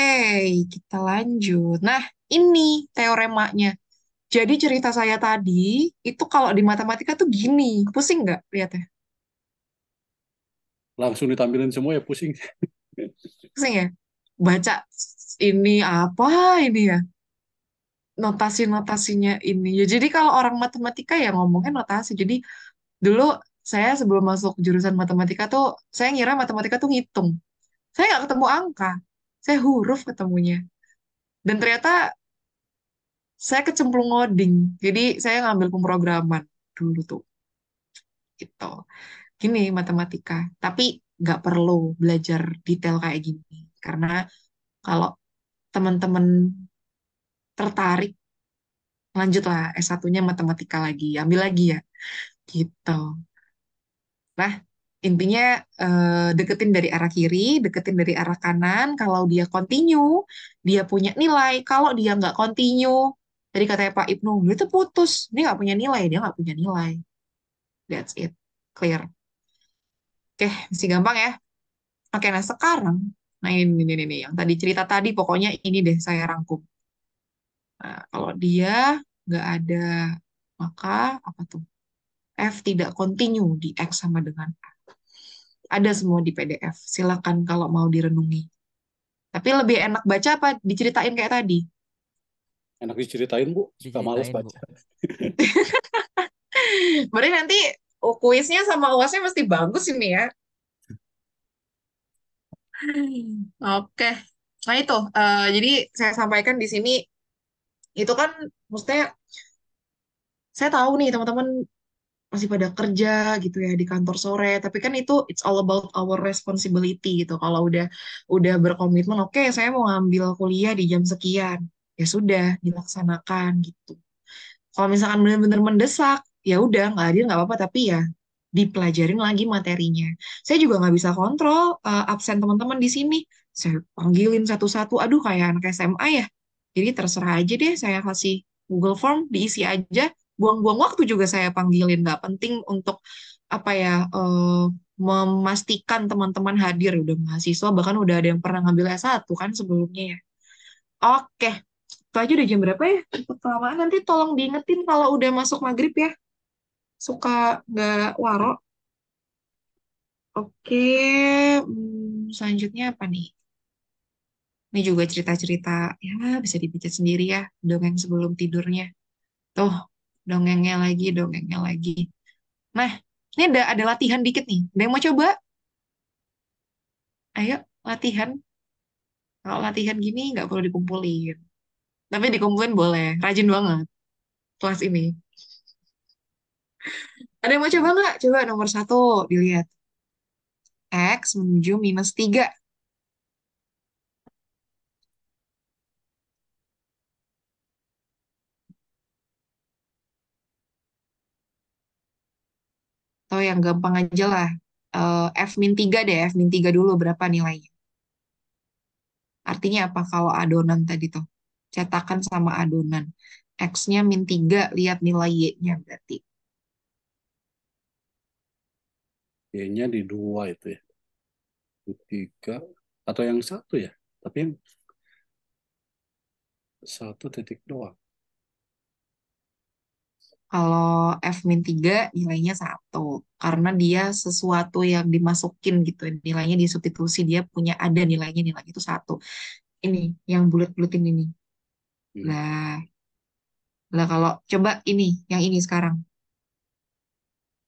[SPEAKER 2] kita lanjut. Nah, ini teoremanya. Jadi cerita saya tadi, itu kalau di matematika tuh gini. Pusing nggak lihatnya?
[SPEAKER 5] Langsung ditampilin semua ya pusing.
[SPEAKER 2] Pusing ya? Baca ini apa ini ya? Notasi-notasinya ini. Ya, jadi kalau orang matematika ya ngomongnya notasi. Jadi dulu saya sebelum masuk jurusan matematika tuh, saya ngira matematika tuh ngitung. Saya nggak ketemu angka. Saya huruf ketemunya. Dan ternyata saya kecemplung ngoding. Jadi saya ngambil pemrograman dulu tuh. Gitu. Gini matematika. Tapi nggak perlu belajar detail kayak gini. Karena kalau teman-teman tertarik, lanjutlah S1-nya matematika lagi. Ambil lagi ya. Gitu. Nah, intinya deketin dari arah kiri, deketin dari arah kanan. Kalau dia continue, dia punya nilai. Kalau dia nggak continue, Tadi katanya Pak Ibnu, itu putus. Dia nggak punya nilai, dia nggak punya nilai. That's it. Clear. Oke, masih gampang ya. Oke, nah sekarang, nah ini, yang tadi cerita tadi, pokoknya ini deh saya rangkum. Nah, kalau dia nggak ada, maka apa tuh? F tidak continue di X sama dengan A. Ada semua di PDF. Silakan kalau mau direnungi. Tapi lebih enak baca apa diceritain kayak tadi?
[SPEAKER 5] Enak diceritain, Bu. Suka males
[SPEAKER 7] Diceritain, Bu.
[SPEAKER 5] baca.
[SPEAKER 2] Berarti nanti kuisnya sama UASnya mesti bagus ini ya. Oke. Nah itu, jadi saya sampaikan di sini, itu kan maksudnya saya tahu nih teman-teman masih pada kerja gitu ya di kantor sore, tapi kan itu it's all about our responsibility gitu. Kalau udah berkomitmen, oke saya mau ngambil kuliah di jam sekian, ya sudah dilaksanakan gitu. Kalau misalkan benar-benar mendesak, ya udah nggak hadir nggak apa-apa, tapi ya dipelajarin lagi materinya. Saya juga nggak bisa kontrol absen teman-teman di sini. Saya panggilin satu-satu, aduh kayak anak SMA ya. Jadi terserah aja deh, saya kasih Google Form, diisi aja. Buang-buang waktu juga saya panggilin. Nggak penting untuk apa ya, memastikan teman-teman hadir. Udah mahasiswa, bahkan udah ada yang pernah ngambil S1 kan sebelumnya ya. Oke, itu aja udah jam berapa ya? Cepet kelamaan, nanti tolong diingetin kalau udah masuk maghrib ya. Suka nggak waro. Oke, selanjutnya apa nih? Ini juga cerita-cerita, ya bisa dibaca sendiri ya, dongeng sebelum tidurnya. Tuh, dongengnya lagi. Nah, ini ada latihan dikit nih. Ada yang mau coba? Ayo, latihan. Kalau latihan gini nggak perlu dikumpulin. Tapi dikumpulin boleh, rajin banget kelas ini. Ada yang mau coba nggak? Coba nomor 1, dilihat. X menuju -3. Atau yang gampang aja lah. F-3 deh, F-3 dulu berapa nilainya. Artinya apa kalau adonan tadi tuh? Cetakan sama adonan. X-nya -3, lihat nilai Y-nya berarti.
[SPEAKER 5] Y-nya di 2 itu ya. Di 3. Atau yang 1 ya. Tapi yang 1 titik doang.
[SPEAKER 2] Kalau F-3 nilainya 1. Karena dia sesuatu yang dimasukin gitu. Nilainya disubstitusi, dia punya ada nilainya, nilainya itu 1. Ini, yang bulat-bulatin ini. Lah, lah kalau coba ini, yang ini sekarang.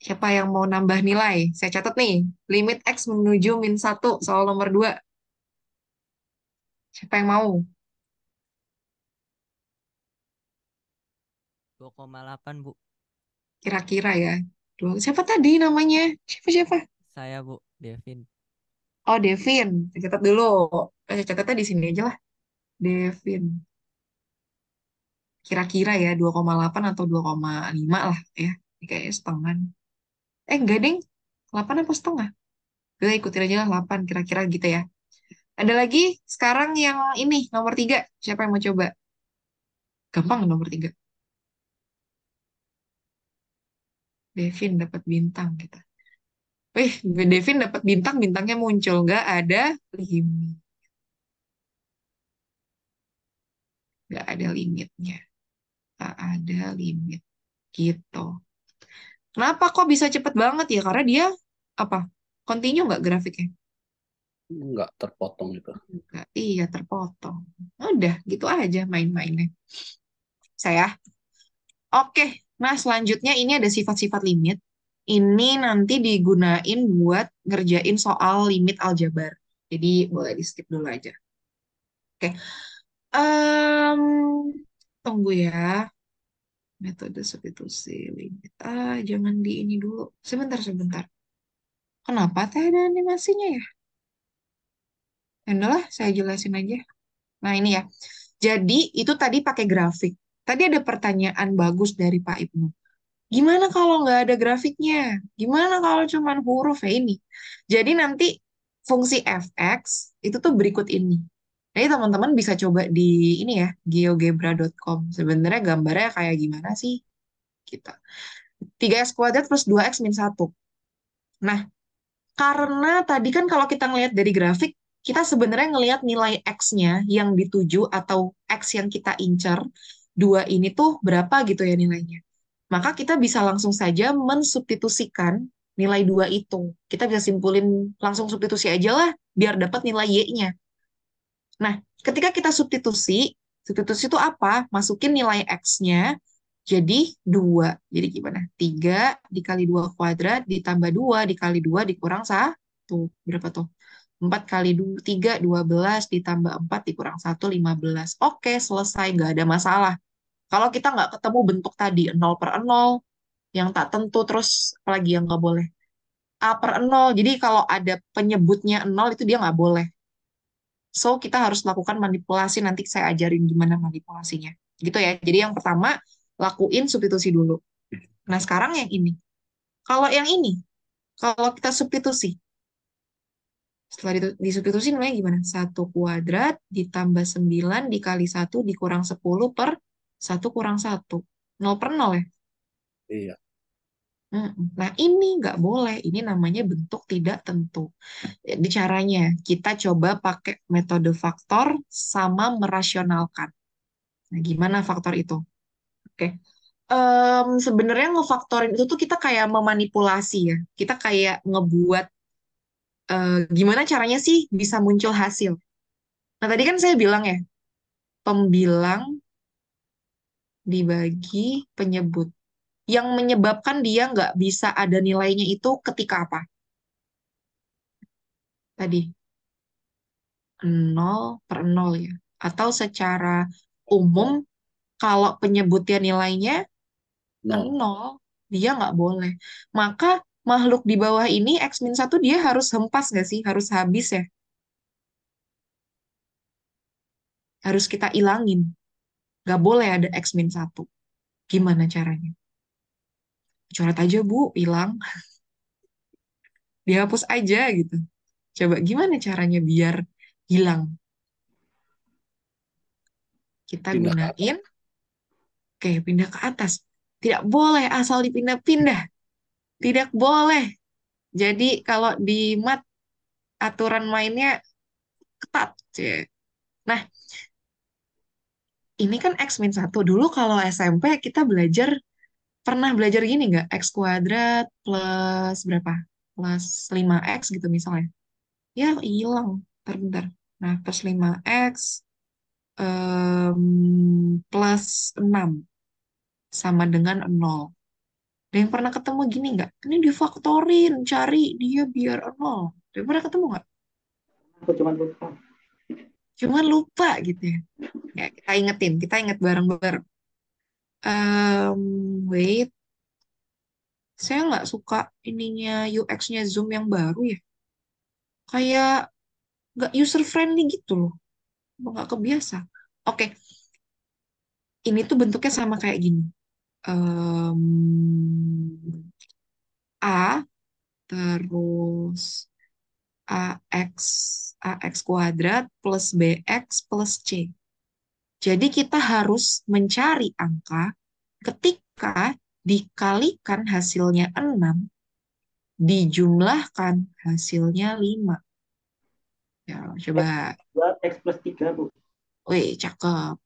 [SPEAKER 2] Siapa yang mau nambah nilai? Saya catat nih, limit X menuju -1 soal nomor 2. Siapa yang mau?
[SPEAKER 7] 2,8, Bu.
[SPEAKER 2] Kira-kira ya. Siapa tadi namanya? Siapa?
[SPEAKER 7] Saya, Bu, Devin.
[SPEAKER 2] Oh, Devin. Saya catat dulu. Saya catatnya di sini aja lah. Devin. Kira-kira ya 2,8 atau 2,5 lah ya. Ini kayaknya setengah. Enggak, deng. 8 apa setengah? Udah ikutin aja lah 8 kira-kira gitu ya. Ada lagi sekarang yang ini nomor 3. Siapa yang mau coba? Gampang nomor 3. Devin dapat bintang kita. Wih, Devin dapat bintang, bintangnya muncul. Nggak ada limit. Nggak ada limitnya. Nggak ada limit. Gitu. Kenapa kok bisa cepet banget ya? Karena dia apa? Continue nggak grafiknya?
[SPEAKER 5] Nggak terpotong itu.
[SPEAKER 2] Nggak. Iya, terpotong. Udah, gitu aja main-mainnya. Saya. Oke. Nah, selanjutnya ini ada sifat-sifat limit. Ini nanti digunain buat ngerjain soal limit aljabar. Jadi boleh di skip dulu aja. Oke. Em, Tunggu ya. Metode substitusi limit. Jangan di ini dulu. Sebentar. Kenapa teh ada animasinya ya? Ya udahlah, saya jelasin aja. Nah, ini ya. Jadi, itu tadi pakai grafik. Tadi ada pertanyaan bagus dari Pak Ibnu. Gimana kalau nggak ada grafiknya? Gimana kalau cuman huruf ya ini? Jadi nanti fungsi fx itu tuh berikut ini. Jadi teman-teman bisa coba di ini ya, geogebra.com. Sebenarnya gambarnya kayak gimana sih? Kita 3x² plus 2x min 1. Nah, karena tadi kan kalau kita ngelihat dari grafik, kita sebenarnya ngelihat nilai X-nya yang dituju atau X yang kita incer, dua ini tuh berapa gitu ya nilainya. Maka kita bisa langsung saja mensubstitusikan nilai dua itu. Kita bisa simpulin langsung substitusi aja lah, biar dapat nilai Y-nya. Nah, ketika kita substitusi, substitusi itu apa? Masukin nilai X-nya jadi 2. Jadi gimana? 3 dikali 2 kuadrat ditambah 2 dikali 2 dikurang 1. Berapa tuh? 4 kali 3, 12 ditambah 4 dikurang 1, 15. Oke, selesai. Nggak ada masalah. Kalau kita nggak ketemu bentuk tadi, 0 per 0, yang tak tentu, terus apalagi yang nggak boleh? A per 0. Jadi kalau ada penyebutnya 0, itu dia nggak boleh. So, kita harus lakukan manipulasi. Nanti saya ajarin gimana manipulasinya. Gitu ya. Jadi yang pertama, lakuin substitusi dulu. Nah, sekarang yang ini. Kalau yang ini, kalau kita substitusi, setelah disubstitusi namanya gimana? 1 kuadrat ditambah 9 dikali 1 dikurang 10 per 1 kurang 1. 0 per 0 ya?
[SPEAKER 5] Iya.
[SPEAKER 2] Nah, ini nggak boleh. Ini namanya bentuk tidak tentu. Jadi caranya, kita coba pakai metode faktor sama merasionalkan. Nah, gimana faktor itu? Oke. Sebenarnya ngefaktorin itu tuh kita kayak memanipulasi ya. Kita kayak ngebuat gimana caranya sih bisa muncul hasil. Nah, tadi kan saya bilang ya, pembilang dibagi penyebut. Yang menyebabkan dia nggak bisa ada nilainya itu ketika apa? Tadi, 0 per 0 ya. Atau secara umum, kalau penyebutnya nilainya
[SPEAKER 5] 0.
[SPEAKER 2] 0, dia nggak boleh. Maka makhluk di bawah ini X min 1 dia harus hempas nggak sih? Harus habis ya? Harus kita ilangin. Nggak boleh ada X min 1. Gimana caranya? Coret aja Bu, hilang. Dihapus aja gitu. Coba gimana caranya biar hilang? Kita
[SPEAKER 5] Pindah ke atas.
[SPEAKER 2] gunain, oke, pindah ke atas. Tidak boleh asal dipindah-pindah. Tidak boleh. Jadi kalau di mat aturan mainnya ketat. Cie. Nah, ini kan X min 1. Dulu kalau SMP kita pernah belajar gini nggak? X kuadrat plus berapa? Plus 5X gitu misalnya. Ya, hilang. Bentar-bentar. Nah, plus 5X plus 6 sama dengan 0. Ada yang pernah ketemu gini nggak? Ini difaktorin, cari dia biar 0. Ada yang pernah ketemu nggak?
[SPEAKER 6] Aku cuma lupa.
[SPEAKER 2] Cuman lupa gitu ya. Ya, kita inget bareng-bareng. Wait, saya nggak suka ininya UX-nya Zoom yang baru ya. Kayak nggak user friendly gitu loh. Nggak kebiasa. Oke, ini tuh bentuknya sama kayak gini. Em, A terus AX AX kuadrat plus BX plus C. Jadi kita harus mencari angka ketika dikalikan hasilnya 6, dijumlahkan hasilnya 5. Ya, coba.
[SPEAKER 6] Buat X plus 3, Bu.
[SPEAKER 2] Wih, cakep.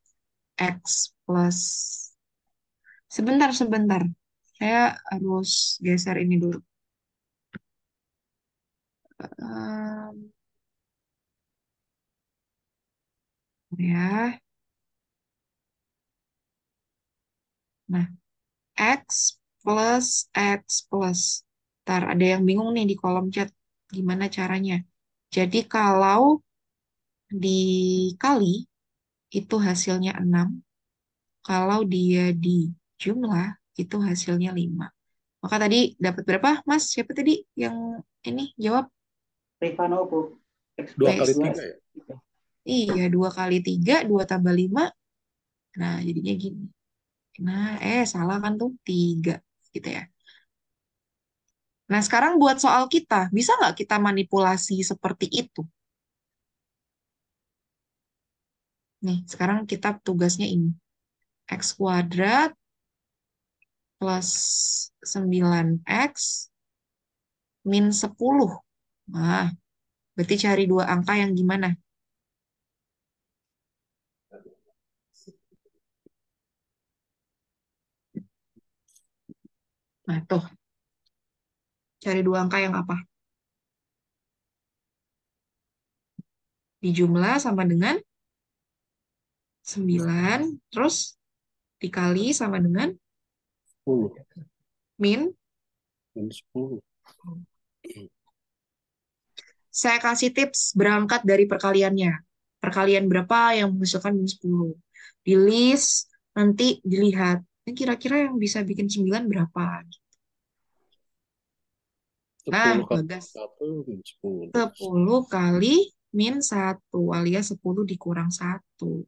[SPEAKER 2] X plus... Sebentar, sebentar. Saya harus geser ini dulu. Em, ya. Nah, X plus X plus. Ntar ada yang bingung nih di kolom chat. Gimana caranya? Jadi kalau dikali, itu hasilnya 6. Kalau dia dijumlah, itu hasilnya 5. Maka tadi dapat berapa, Mas? Siapa tadi yang ini jawab?
[SPEAKER 6] Rifano, Bu. X
[SPEAKER 5] 2
[SPEAKER 6] plus
[SPEAKER 5] kali
[SPEAKER 2] Wes.
[SPEAKER 5] 3 ya?
[SPEAKER 2] Iya, 2 kali 3, 2 tambah 5. Nah, jadinya gini. Nah, salah kan tuh? 3. Gitu ya. Nah, sekarang buat soal kita, bisa nggak kita manipulasi seperti itu? Nih, sekarang kita tugasnya ini. X kuadrat plus 9X min 10. Nah, berarti cari dua angka yang gimana? Nah, tuh. Cari dua angka yang apa? Dijumlah sama dengan 9, terus dikali sama dengan
[SPEAKER 5] 10
[SPEAKER 2] min.
[SPEAKER 5] min 10.
[SPEAKER 2] Saya kasih tips berangkat dari perkaliannya. Perkalian berapa yang menghasilkan min 10. Di list, nanti dilihat. Ini kira-kira yang bisa bikin 9 berapa? Nah,
[SPEAKER 5] 10 kali
[SPEAKER 2] Bagas.
[SPEAKER 5] 1 min 10.
[SPEAKER 2] 10 kali min 1 alias 10 dikurang 1.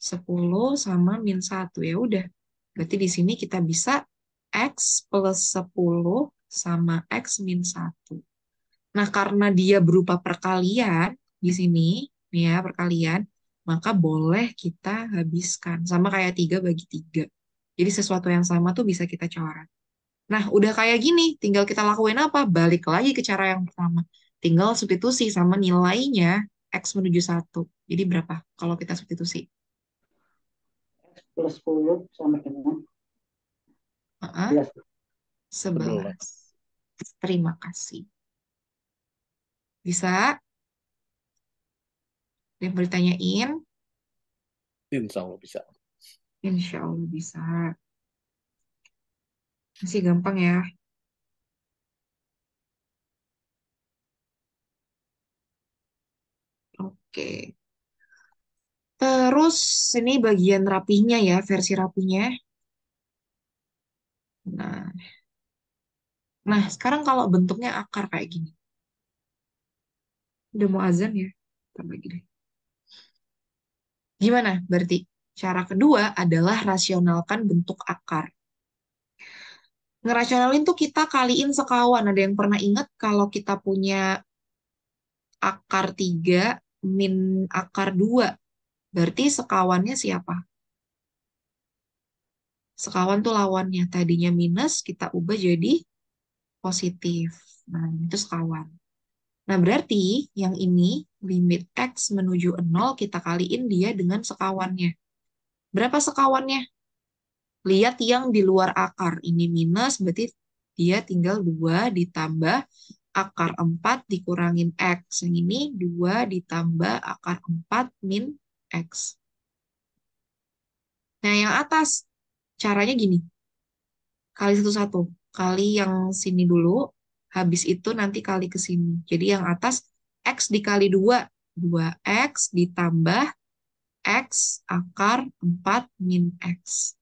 [SPEAKER 2] 10 sama min 1. Ya udah. Berarti di sini kita bisa X plus 10 sama X min 1. Nah, karena dia berupa perkalian di sini, nih ya, perkalian, maka boleh kita habiskan. Sama kayak 3 bagi 3. Jadi sesuatu yang sama tuh bisa kita coret. Nah, udah kayak gini, tinggal kita lakuin apa? Balik lagi ke cara yang pertama. Tinggal substitusi sama nilainya X menuju 1. Jadi berapa kalau kita substitusi?
[SPEAKER 6] X plus 10 sama dengan
[SPEAKER 2] Heeh,
[SPEAKER 6] 11.
[SPEAKER 2] 11. Terima kasih. Bisa? Yang mau ditanyain?
[SPEAKER 5] Insya Allah bisa.
[SPEAKER 2] Insya Allah bisa. Masih gampang ya. Oke. Terus ini bagian rapinya ya, versi rapinya. Nah, nah sekarang kalau bentuknya akar kayak gini. Udah mau azan ya? Bentar lagi deh. Gimana berarti? Cara kedua adalah rasionalkan bentuk akar. Ngerasionalin tuh kita kaliin sekawan. Ada yang pernah ingat kalau kita punya akar 3 min akar 2. Berarti sekawannya siapa? Sekawan tuh lawannya. Tadinya minus, kita ubah jadi positif. Nah, itu sekawan. Nah, berarti yang ini limit X menuju 0 kita kaliin dia dengan sekawannya. Berapa sekawannya? Lihat yang di luar akar. Ini minus, berarti dia tinggal 2 ditambah akar 4 dikurangin X. Yang ini 2 ditambah akar 4 min X. Nah, yang atas caranya gini. Kali satu-satu. Kali yang sini dulu, habis itu nanti kali ke sini. Jadi yang atas X dikali 2. 2X ditambah X akar 4 min X.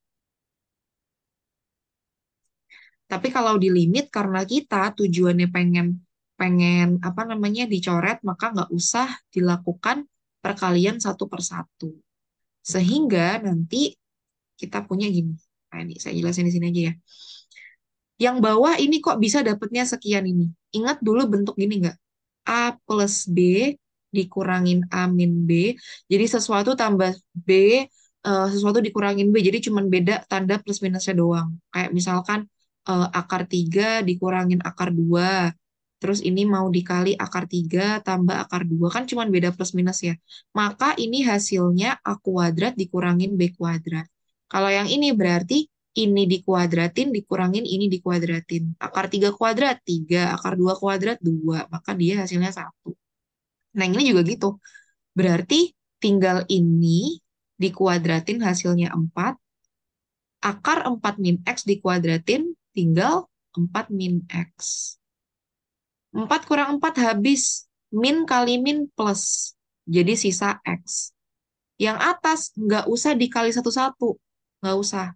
[SPEAKER 2] Tapi kalau di limit karena kita tujuannya pengen pengen apa namanya dicoret, maka nggak usah dilakukan perkalian satu per satu. Sehingga nanti kita punya gini. Nah, ini saya jelasin di sini aja ya. Yang bawah ini kok bisa dapatnya sekian ini. Ingat dulu bentuk gini nggak? A plus B dikurangin A min B. Jadi sesuatu tambah B, sesuatu dikurangin B. Jadi cuma beda tanda plus minusnya doang. Kayak misalkan akar 3 dikurangin akar 2. Terus ini mau dikali akar 3 tambah akar 2. Kan cuma beda plus minus ya. Maka ini hasilnya A kuadrat dikurangin B kuadrat. Kalau yang ini berarti ini dikuadratin, dikurangin ini dikuadratin. Akar 3 kuadrat, 3. Akar 2 kuadrat, 2. Maka dia hasilnya 1. Nah, ini juga gitu. Berarti tinggal ini dikuadratin hasilnya 4. Akar 4 min X dikuadratin tinggal 4 min X. 4 kurang 4 habis. Min kali min plus. Jadi sisa X. Yang atas nggak usah dikali satu-satu. Nggak usah.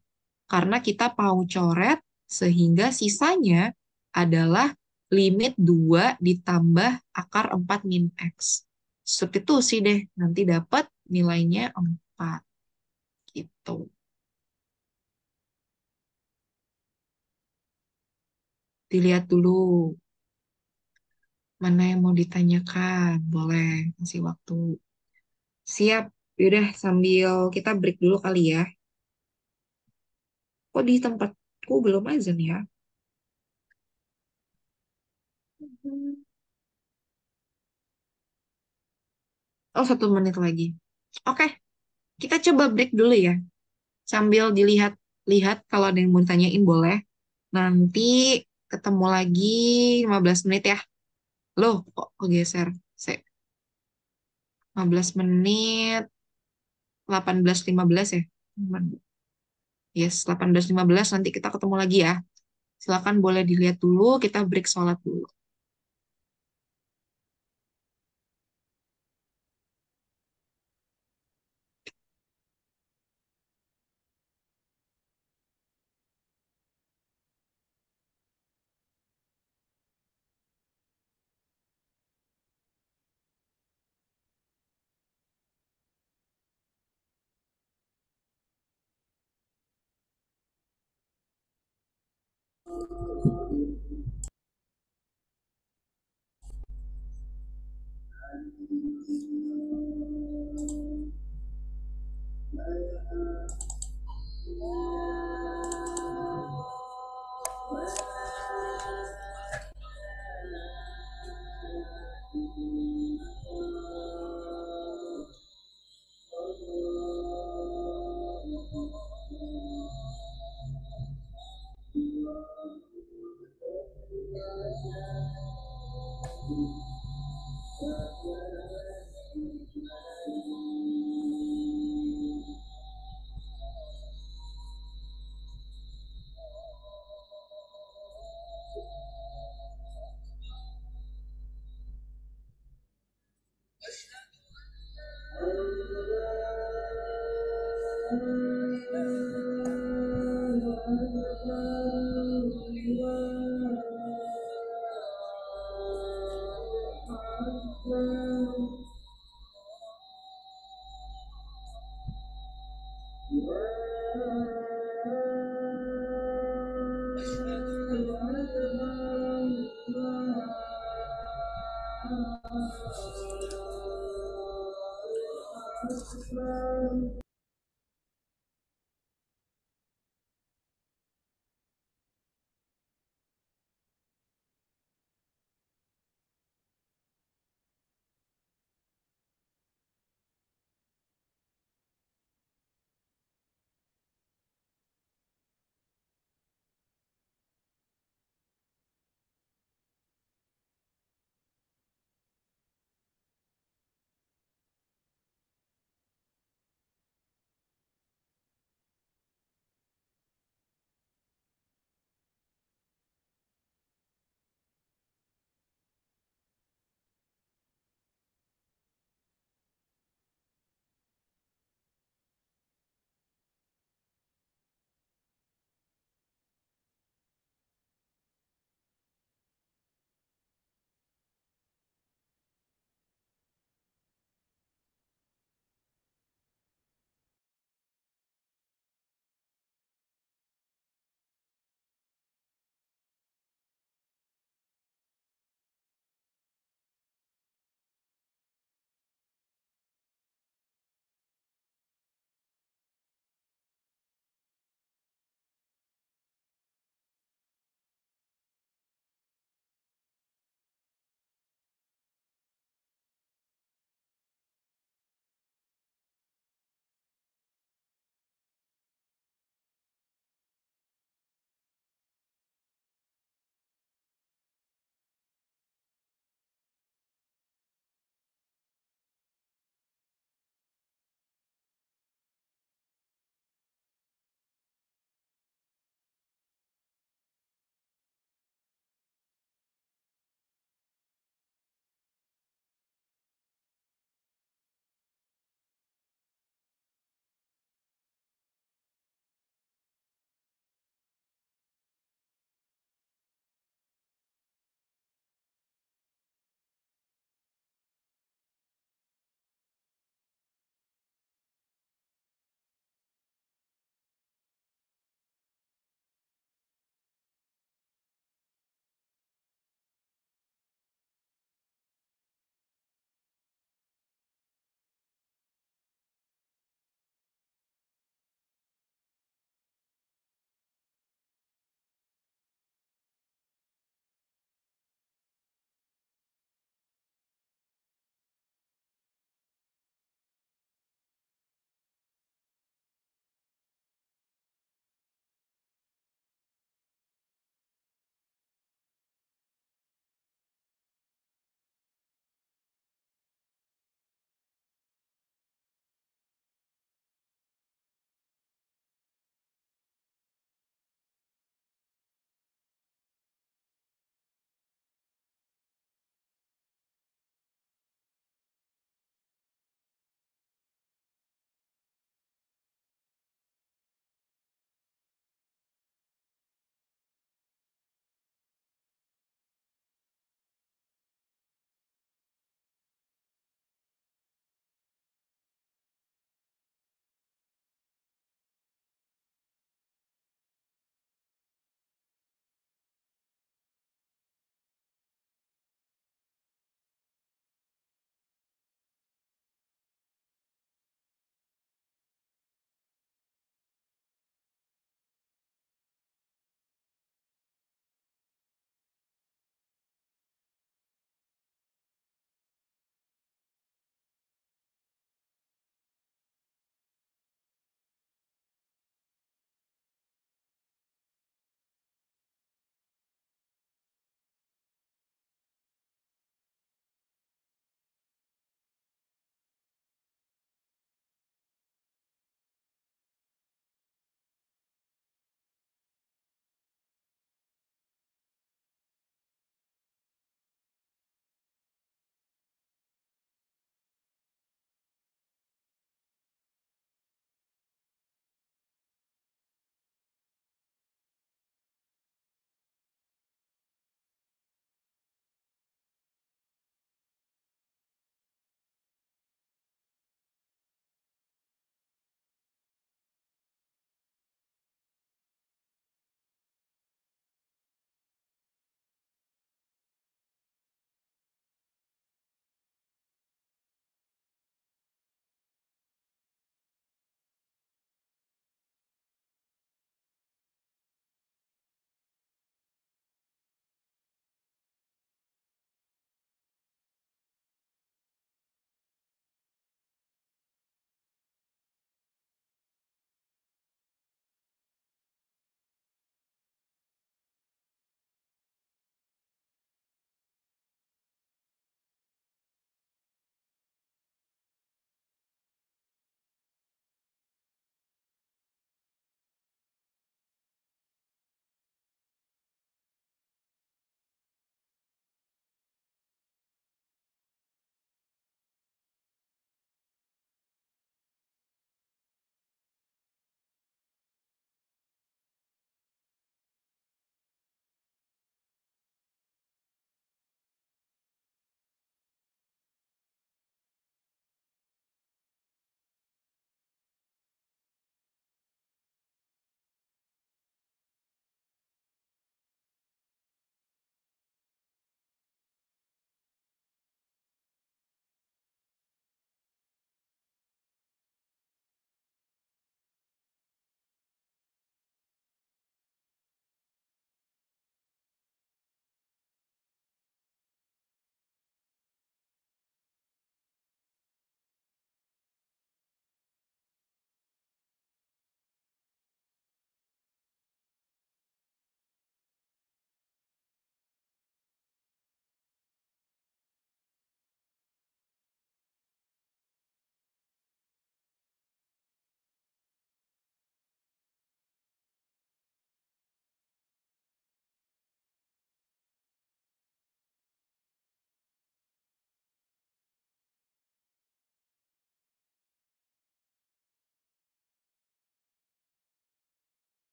[SPEAKER 2] Karena kita mau coret sehingga sisanya adalah limit 2 ditambah akar 4 min X. Substitusi deh, nanti dapat nilainya 4. Gitu. Dilihat dulu mana yang mau ditanyakan. Boleh, kasih waktu. Siap. Yaudah, sambil kita break dulu kali ya. Kok di tempatku belum azan ya? Oh, 1 menit lagi. Oke, kita coba break dulu ya. Sambil dilihat-lihat kalau ada yang mau ditanyain boleh. Nanti ketemu lagi 15 menit ya. Loh, kok kegeser? 15 menit, 18.15 ya? Yes, 18.15 nanti kita ketemu lagi ya. Silakan boleh dilihat dulu, kita break sholat dulu.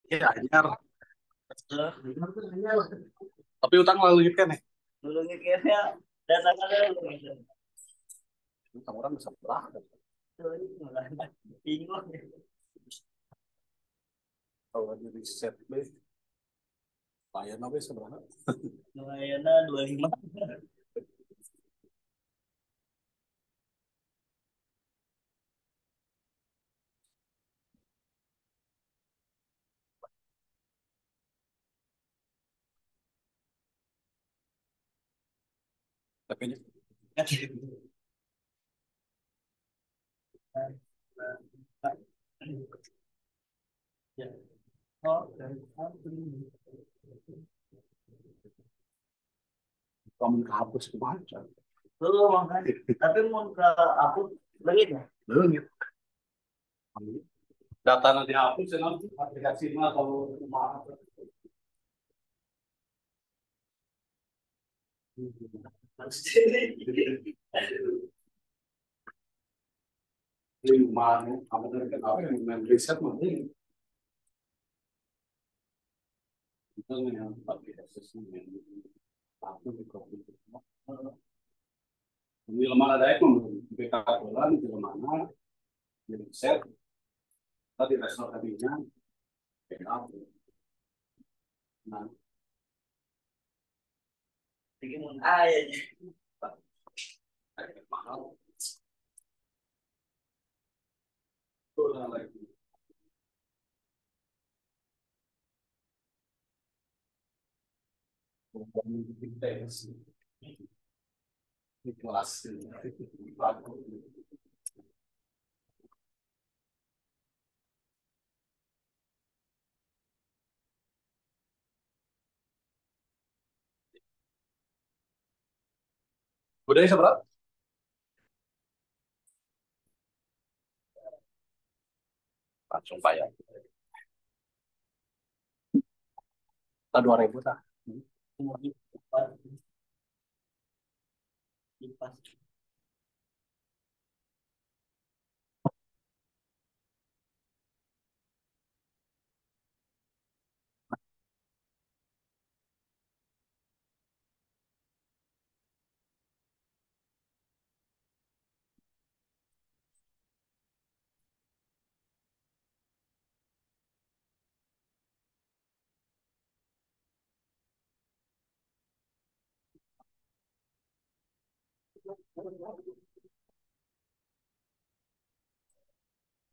[SPEAKER 5] Ya, anyar. Tapi utang lalu gitu kan ya.
[SPEAKER 6] Dulu mikirnya datang ada gitu.
[SPEAKER 5] Utang orang bisa berapa?
[SPEAKER 6] Bingung.
[SPEAKER 5] Kalau di riset deh, lumayan apa ya sebenarnya?
[SPEAKER 6] Lumayan 25.
[SPEAKER 5] Tapi ini
[SPEAKER 6] Oh,
[SPEAKER 5] kamu kehapus kemana?
[SPEAKER 6] dulu makanya. Tapi mau ke aku legit ya?
[SPEAKER 5] Leungit. Data nanti dihapus, ya nanti aplikasinya kalau mahal. Ini mana? Apa dari kenapa yang main riset mah ini? Itu yang pakai asesmen yang aku di komputer. Ini lemah ada itu, BK bulan di mana? Jadi set tadi restoran tadinya backup. Nah,
[SPEAKER 6] Bikin mun aja.
[SPEAKER 5] agak mahal. Itu lagi. Intens. Di kelas. Budaya seberapa? Langsung bayar. Kita 2.000 tak?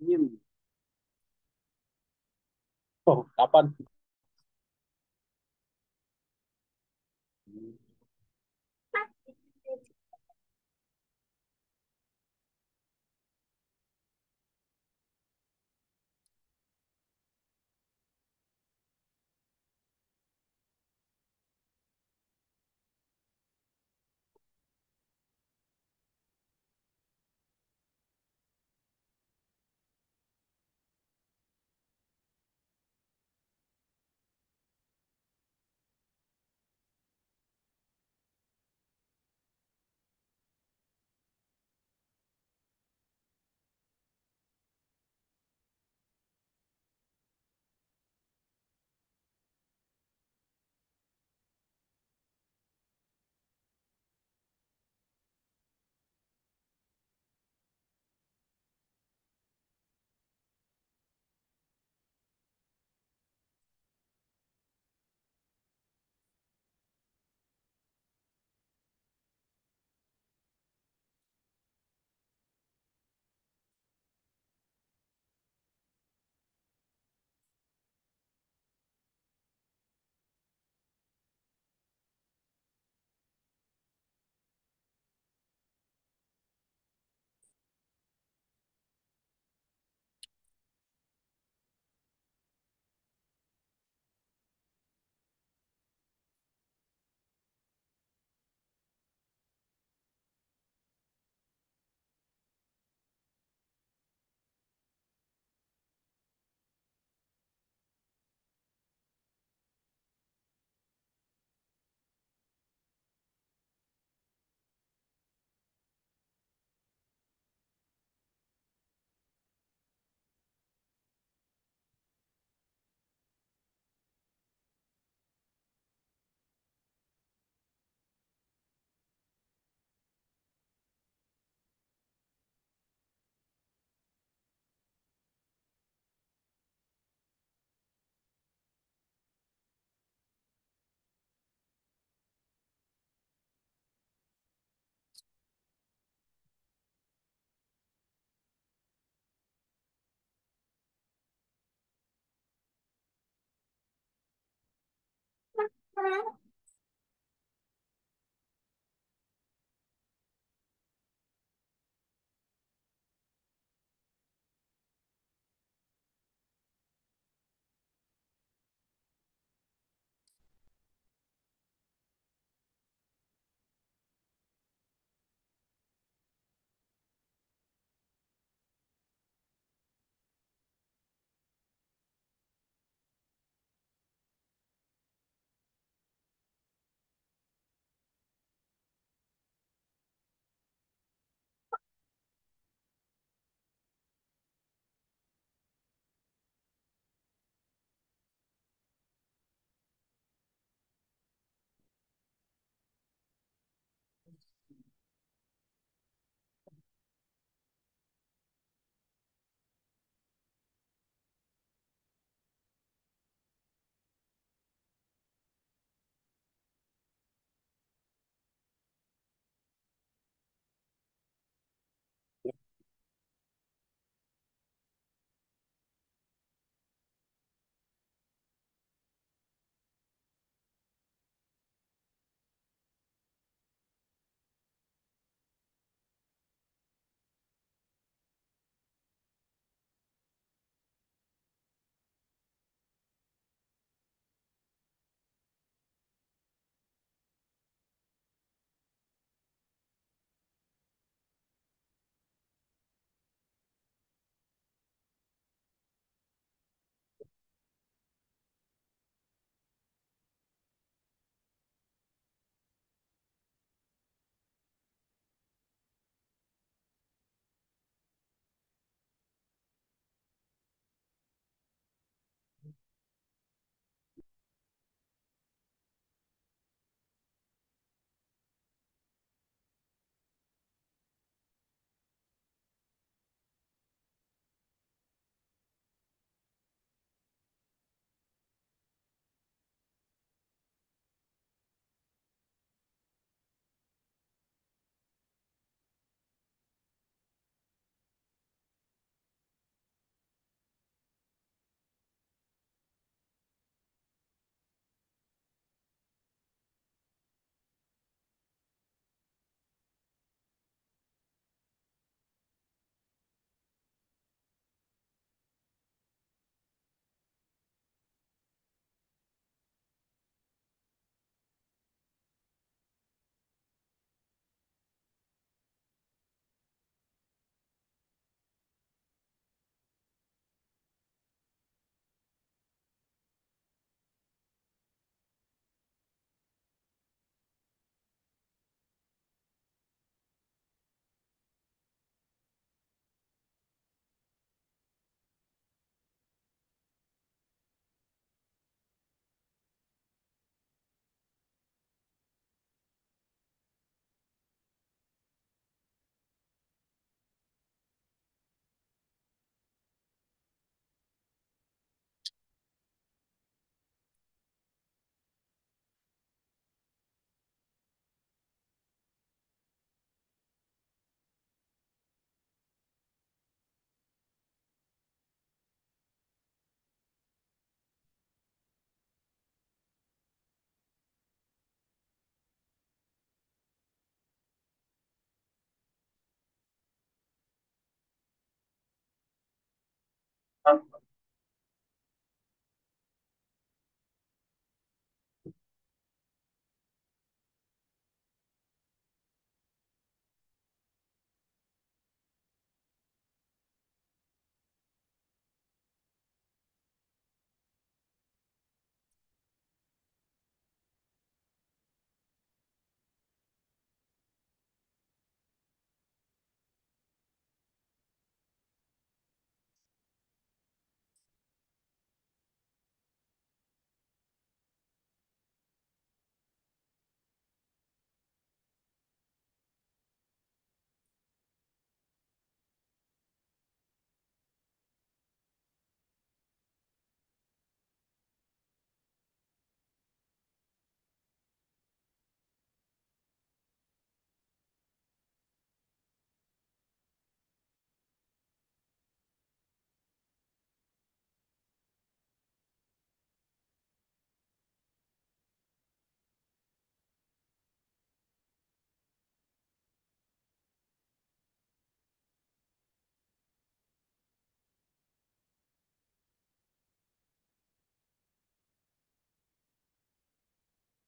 [SPEAKER 5] Ini. Oh, kapan?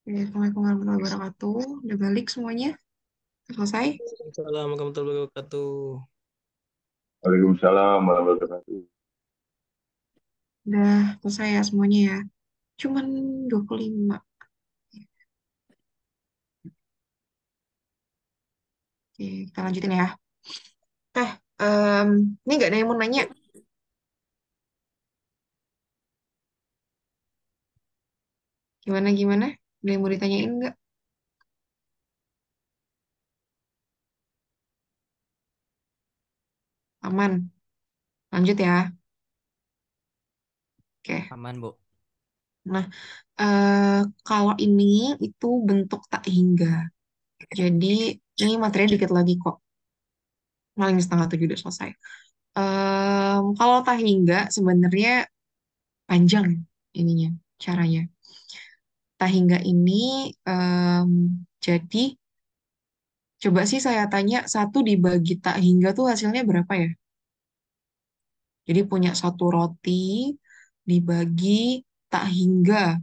[SPEAKER 2] Assalamualaikum warahmatullahi wabarakatuh. Udah balik semuanya? Selesai?
[SPEAKER 8] Assalamualaikum warahmatullahi wabarakatuh.
[SPEAKER 9] Waalaikumsalam warahmatullahi wabarakatuh.
[SPEAKER 2] Udah selesai ya semuanya ya? Cuman 25. Oke, kita lanjutin ya. Teh, ini nggak ada yang mau nanya. Gimana? Ada yang mau ditanyain nggak? Aman. Lanjut ya. Oke.
[SPEAKER 7] Aman, Bu.
[SPEAKER 2] Nah, kalau ini itu bentuk tak hingga. Jadi ini materinya dikit lagi kok. Paling setengah 7 udah selesai. Kalau tak hingga sebenarnya panjang ininya caranya. Tak hingga ini jadi coba sih saya tanya satu dibagi tak hingga tuh hasilnya berapa ya? Jadi punya satu roti dibagi tak hingga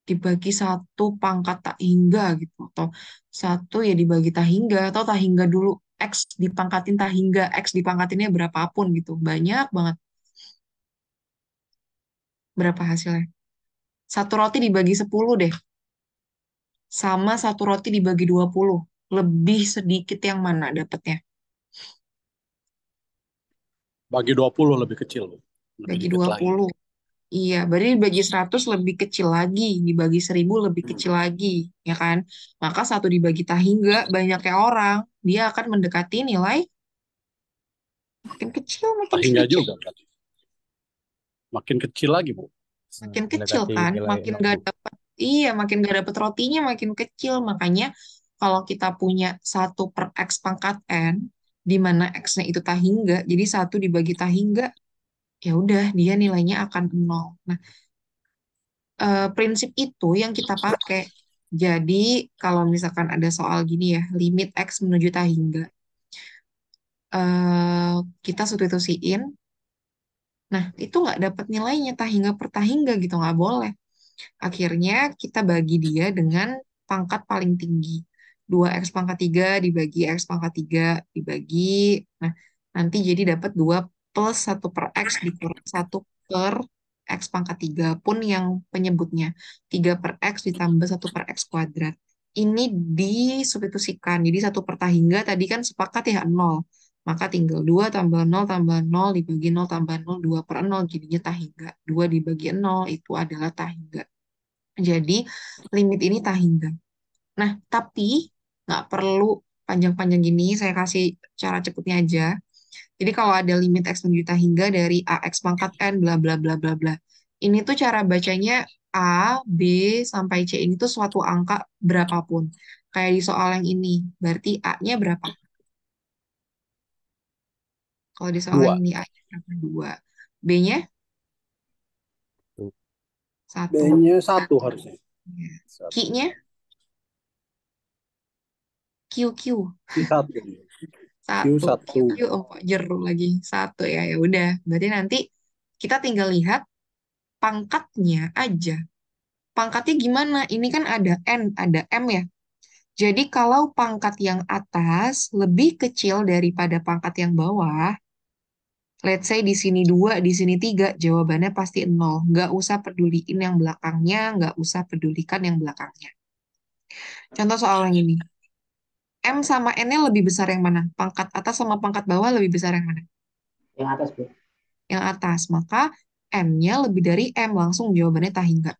[SPEAKER 2] dibagi satu pangkat tak hingga gitu atau satu ya dibagi tak hingga atau tak hingga dulu X dipangkatin tak hingga X dipangkatinnya berapapun gitu banyak banget berapa hasilnya satu roti dibagi 10 deh sama satu roti dibagi 20 lebih sedikit yang mana dapatnya
[SPEAKER 5] Bagi 20 lebih kecil, Bu. Lebih
[SPEAKER 2] bagi
[SPEAKER 5] dikit lagi.
[SPEAKER 2] 20 iya berarti dibagi 100 lebih kecil lagi dibagi 1000 lebih kecil lagi ya kan maka satu dibagi tak hingga banyaknya orang dia akan mendekati nilai makin kecil makin
[SPEAKER 5] Hingga
[SPEAKER 2] sedikit
[SPEAKER 5] juga berarti. Makin kecil lagi, Bu.
[SPEAKER 2] makin kecil
[SPEAKER 3] mendekati
[SPEAKER 2] kan
[SPEAKER 3] nilai
[SPEAKER 2] makin
[SPEAKER 3] 60.
[SPEAKER 2] gak dapat iya makin gak dapat rotinya makin kecil makanya kalau kita punya 1/x pangkat n di mana x-nya itu tak hingga jadi satu dibagi tak hingga ya udah dia nilainya akan 0 nah prinsip itu yang kita pakai jadi kalau misalkan ada soal gini ya limit x menuju tak hingga kita substitusiin nah itu nggak dapat nilainya tak hingga per tak hingga gitu nggak boleh akhirnya kita bagi dia dengan pangkat paling tinggi. 2x pangkat 3 dibagi x pangkat 3 dibagi. Nah, nanti jadi dapat 2 plus 1/x dikurang 1/x pangkat 3 pun yang penyebutnya. 3/x ditambah 1/x kuadrat. Ini disubstitusikan. Jadi 1/hingga tadi kan sepakat ya 0. Maka tinggal 2 tambah 0 dibagi 0 tambah 0, 2/0 jadinya tak hingga. 2 dibagi 0 itu adalah tak hingga. Jadi limit ini tak hingga. Nah, tapi nggak perlu panjang-panjang gini, saya kasih cara cepetnya aja. Jadi kalau ada limit x menuju tak hingga dari ax pangkat n bla bla bla bla bla. Ini tuh cara bacanya a, b sampai c ini tuh suatu angka berapapun. Kayak di soal yang ini, berarti a-nya berapa? Kalau di soal
[SPEAKER 5] 2.
[SPEAKER 2] yang ini a-nya berapa? 2. B-nya
[SPEAKER 3] Tuh.
[SPEAKER 2] 1.
[SPEAKER 5] B-nya 1 harusnya.
[SPEAKER 2] Q-nya Q, Q.
[SPEAKER 5] Q1.
[SPEAKER 2] Satu.
[SPEAKER 5] Q1.
[SPEAKER 2] Q empok jeru lagi. Satu ya, ya udah. Berarti nanti kita tinggal lihat pangkatnya aja. Pangkatnya gimana? Ini kan ada N, ada M ya. Jadi kalau pangkat yang atas lebih kecil daripada pangkat yang bawah, let's say di sini 2, di sini 3, jawabannya pasti 0. Nggak usah peduliin yang belakangnya, nggak usah pedulikan yang belakangnya. Contoh soal yang ini. M sama N-nya lebih besar yang mana? Pangkat atas sama pangkat bawah lebih besar yang mana?
[SPEAKER 6] Yang atas, Bu.
[SPEAKER 2] Yang atas. Maka M-nya lebih dari M. Langsung jawabannya tak hingga.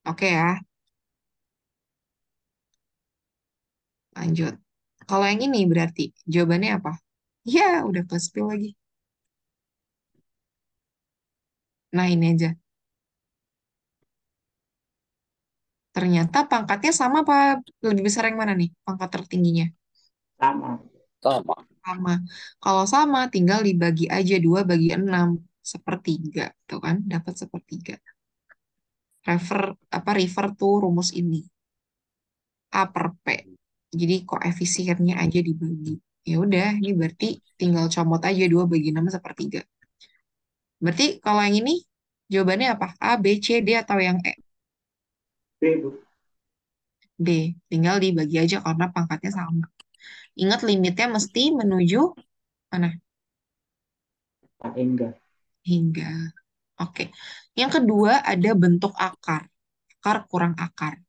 [SPEAKER 2] Oke ya, lanjut. Kalau yang ini berarti jawabannya apa? Ya, udah plus spill lagi. Nah, ini aja. Ternyata pangkatnya sama apa lebih besar yang mana nih? Pangkat tertingginya.
[SPEAKER 6] Sama.
[SPEAKER 5] Sama.
[SPEAKER 2] Sama. Kalau sama, tinggal dibagi aja 2 bagi 6. Sepertiga. Tuh kan, dapat sepertiga. Refer tuh rumus ini. A per P. Jadi koefisiennya aja dibagi. Ya udah, ini berarti tinggal comot aja 2 bagi 6 sepertiga. Berarti kalau yang ini Jawabannya apa? A, B, C, D, atau yang E?
[SPEAKER 6] B, Bu.
[SPEAKER 2] B. Tinggal dibagi aja karena pangkatnya sama. Ingat limitnya mesti menuju mana?
[SPEAKER 6] Enggak.
[SPEAKER 2] Hingga. Oke. Yang kedua ada bentuk akar. Akar kurang akar.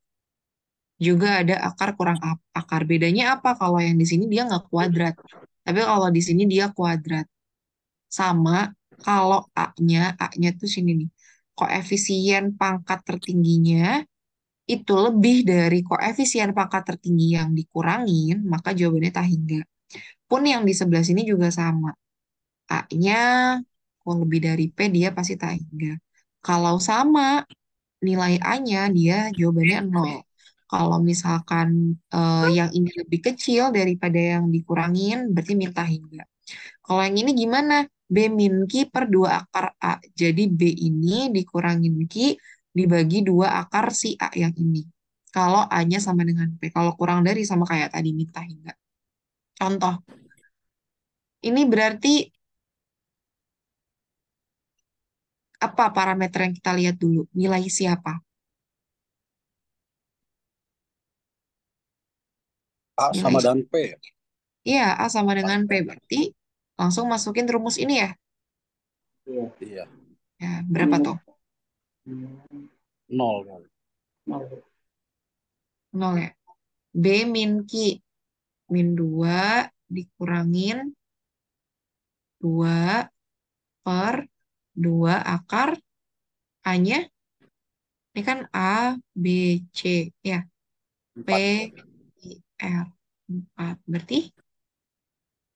[SPEAKER 2] Juga ada akar kurang akar. Bedanya apa? Kalau yang di sini dia nggak kuadrat. Tapi kalau di sini dia kuadrat. Sama kalau A-nya tuh sini nih. Koefisien pangkat tertingginya itu lebih dari koefisien pangkat tertinggi yang dikurangin, maka jawabannya tak hingga. Pun yang di sebelah sini juga sama. A-nya kalau lebih dari P dia pasti tak hingga. Kalau sama nilai A-nya dia jawabannya nol. Kalau misalkan yang ini lebih kecil daripada yang dikurangin, berarti minta hingga. Kalau yang ini gimana? B min Q per 2 akar A. Jadi B ini dikurangin Q dibagi 2 akar si A yang ini. Kalau A-nya sama dengan P. Kalau kurang dari sama kayak tadi minta hingga. Contoh, ini berarti apa parameter yang kita lihat dulu? Nilai siapa?
[SPEAKER 5] A
[SPEAKER 2] Nilai
[SPEAKER 5] sama
[SPEAKER 2] siapa?
[SPEAKER 5] dengan P.
[SPEAKER 2] Iya, A sama dengan P. Berarti langsung masukin rumus ini ya.
[SPEAKER 6] Iya.
[SPEAKER 5] Iya.
[SPEAKER 2] Ya, berapa tuh?
[SPEAKER 5] Nol. Nol.
[SPEAKER 6] Nol, Bu.
[SPEAKER 2] Nol ya. B min Q. Min 2 dikurangin 2 per 2 akar A-nya. Ini kan A, B, C. Ya, P,
[SPEAKER 5] 4.
[SPEAKER 2] I, R. 4. Berarti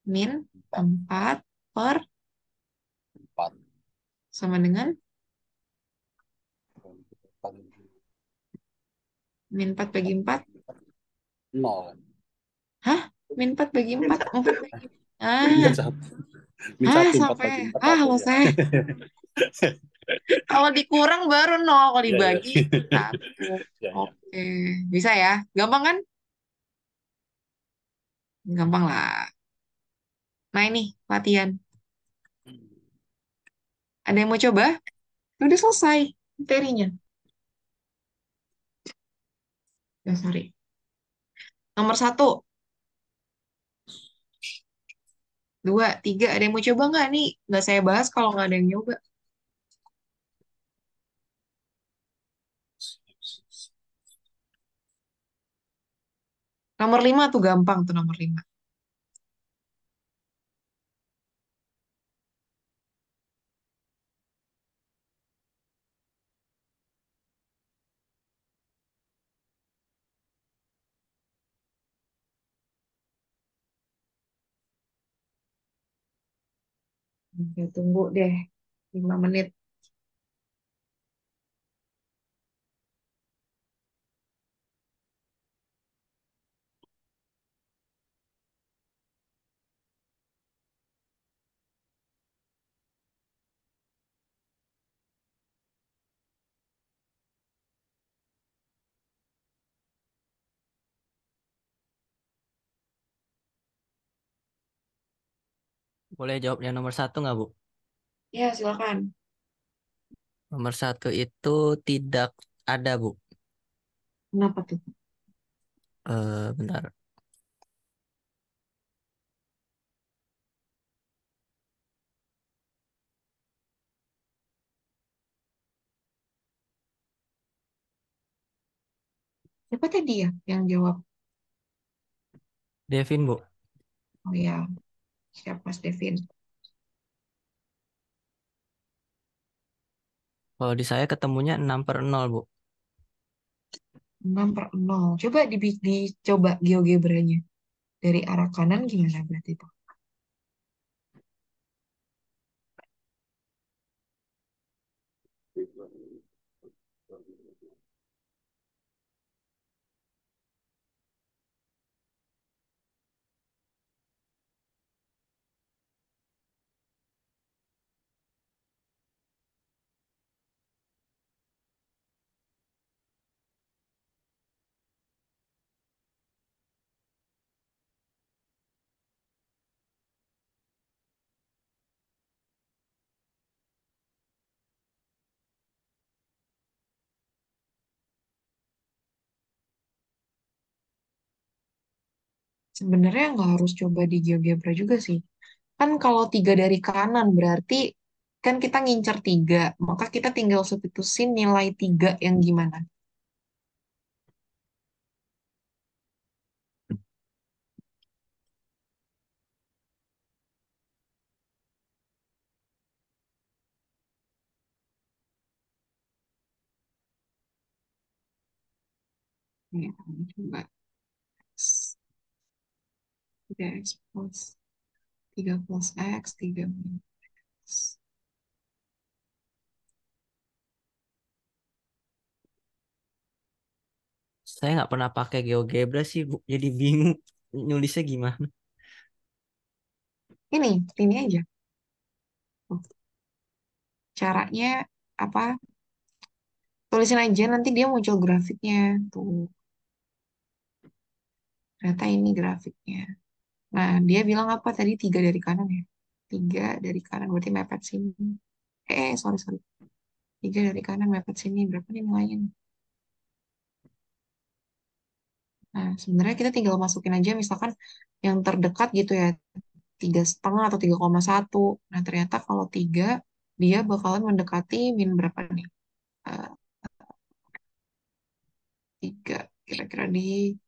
[SPEAKER 2] min 4 per
[SPEAKER 5] 4.
[SPEAKER 2] sama dengan min 4 bagi 4.
[SPEAKER 5] Nol.
[SPEAKER 2] Hah? Min 4 bagi 4? 4 bagi...
[SPEAKER 5] Min
[SPEAKER 2] Ah,
[SPEAKER 5] 1. Min 1, 4
[SPEAKER 2] sampai...
[SPEAKER 5] bagi 4
[SPEAKER 2] Ah,
[SPEAKER 5] apa ya?
[SPEAKER 2] selesai. Kalau dikurang baru 0, kalau
[SPEAKER 5] Iya, iya.
[SPEAKER 2] dibagi 1.
[SPEAKER 5] Iya, iya.
[SPEAKER 2] Oke, bisa ya? Gampang kan? Gampang lah. Nah ini, latihan. Ada yang mau coba? Udah selesai materinya. Ya, sorry. Nomor 1, 2, 3. Ada yang mau coba nggak nih? Nggak saya bahas kalau nggak ada yang nyoba. Nomor 5 tuh gampang tuh nomor 5. Oke, tunggu deh. 5 menit.
[SPEAKER 7] Boleh jawab yang nomor 1 nggak, Bu?
[SPEAKER 2] Ya, silakan.
[SPEAKER 7] Nomor 1 itu tidak ada, Bu.
[SPEAKER 2] Kenapa tuh?
[SPEAKER 7] Bentar.
[SPEAKER 2] Siapa tadi ya yang jawab?
[SPEAKER 7] Devin, Bu.
[SPEAKER 2] Oh ya, siapa Mas Devin?
[SPEAKER 7] Kalau di saya ketemunya 6/0, Bu.
[SPEAKER 2] 6/0. Coba dicoba GeoGebranya. Dari arah kanan gimana berarti itu? Sebenarnya nggak harus coba di GeoGebra juga sih. Kan kalau 3 dari kanan berarti kan kita ngincer 3, maka kita tinggal substitusin nilai 3 yang gimana. Ya, coba X. 3X plus 3 plus X, 3 minus X.
[SPEAKER 7] Saya nggak pernah pakai GeoGebra sih, Bu. Jadi bingung nulisnya gimana.
[SPEAKER 2] Ini aja. Caranya apa? Tulisin aja nanti dia muncul grafiknya. Tuh, ternyata ini grafiknya. Nah, dia bilang apa tadi? 3 dari kanan ya. 3 dari kanan berarti mepet sini. Sorry, sorry. 3 dari kanan mepet sini. Berapa nih nilainya nih? Nah, sebenarnya kita tinggal masukin aja misalkan yang terdekat gitu ya. 3,5 atau 3,1. Nah, ternyata kalau 3, dia bakalan mendekati min berapa nih? Eh, 3. Kira-kira di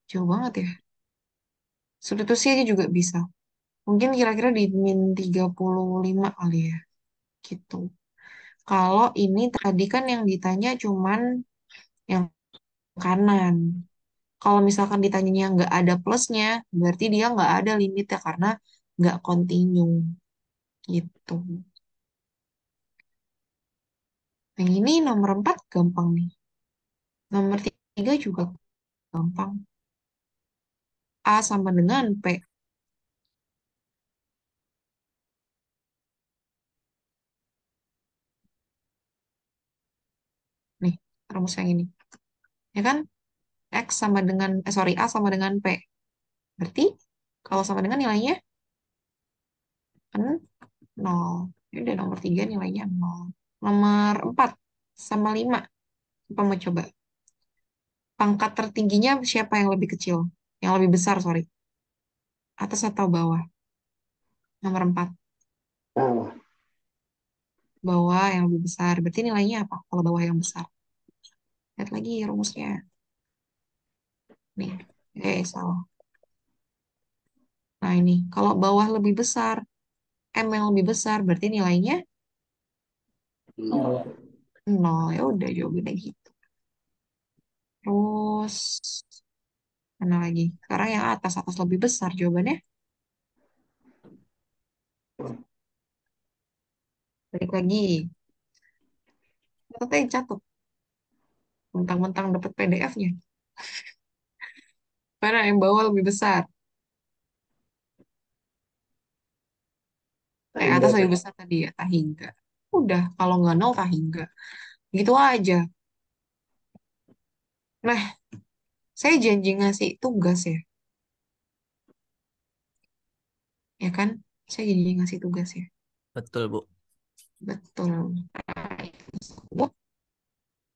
[SPEAKER 2] jauh banget ya. Substitusi aja juga bisa. Mungkin kira-kira di min 35 kali ya. Gitu. Kalau ini tadi kan yang ditanya cuman yang kanan. Kalau misalkan ditanyanya nggak ada plusnya, berarti dia nggak ada limitnya karena nggak continue. Gitu. Yang ini nomor 4 gampang nih. Nomor 3 juga gampang. A sama dengan P. Nih, rumus yang ini. Ya kan? A sama dengan P. Berarti kalau sama dengan nilainya kan 0. Ini udah nomor 3 nilainya 0. Nomor 4 sama 5. Apa mau coba? Pangkat tertingginya siapa yang lebih kecil? Yang lebih besar, sorry. Atas atau bawah? Nomor 4. Bawah yang lebih besar. Berarti nilainya apa kalau bawah yang besar? Lihat lagi rumusnya. Nih. Salah. Nah, ini. Kalau bawah lebih besar, M yang lebih besar, berarti nilainya 0. Ya udah, jawabannya gitu. Terus, mana lagi? Sekarang yang atas lebih besar jawabannya. Balik lagi. Catat aja, catat. Mentang-mentang dapat PDF-nya. Mana yang bawah lebih besar? Atas lebih besar tadi ya, Tahingga. Udah, kalau nggak 0, Tahingga. Gitu aja. Nah, saya janji ngasih tugas ya. Ya kan? Saya janji ngasih tugas ya.
[SPEAKER 7] Betul, Bu.
[SPEAKER 2] Betul.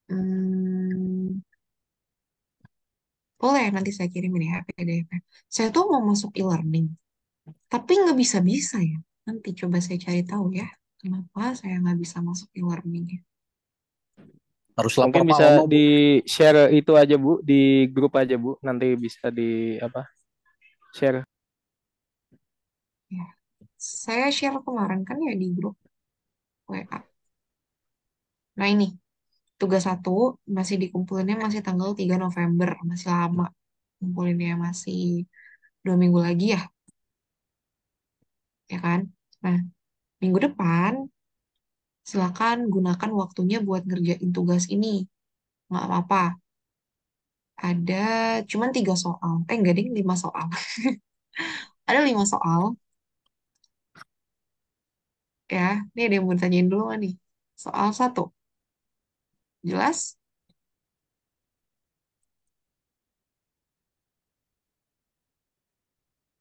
[SPEAKER 2] Hmm, boleh nanti saya kirimin ya PDF. Saya tuh mau masuk e-learning, tapi nggak bisa-bisa ya. Nanti coba saya cari tahu ya. Kenapa saya nggak bisa masuk e-learning ya.
[SPEAKER 5] Harus
[SPEAKER 9] Mungkin
[SPEAKER 5] lapor Pak
[SPEAKER 9] bisa
[SPEAKER 5] Ono, Bu.
[SPEAKER 9] di-share itu aja, Bu, di grup aja, Bu. Nanti bisa di apa? Share.
[SPEAKER 2] Ya. Saya share kemarin kan ya di grup WA. Nah ini, tugas 1 masih dikumpulinnya masih tanggal 3 November. Masih lama. Kumpulinnya masih 2 minggu lagi ya. Ya kan? Nah, minggu depan silakan gunakan waktunya buat ngerjain tugas ini. Nggak apa-apa. Ada cuman 3 soal. Enggak ding, 5 soal. Ada 5 soal. Ya, ini ada yang mau ditanyain dulu nggak nih? Soal 1. Jelas?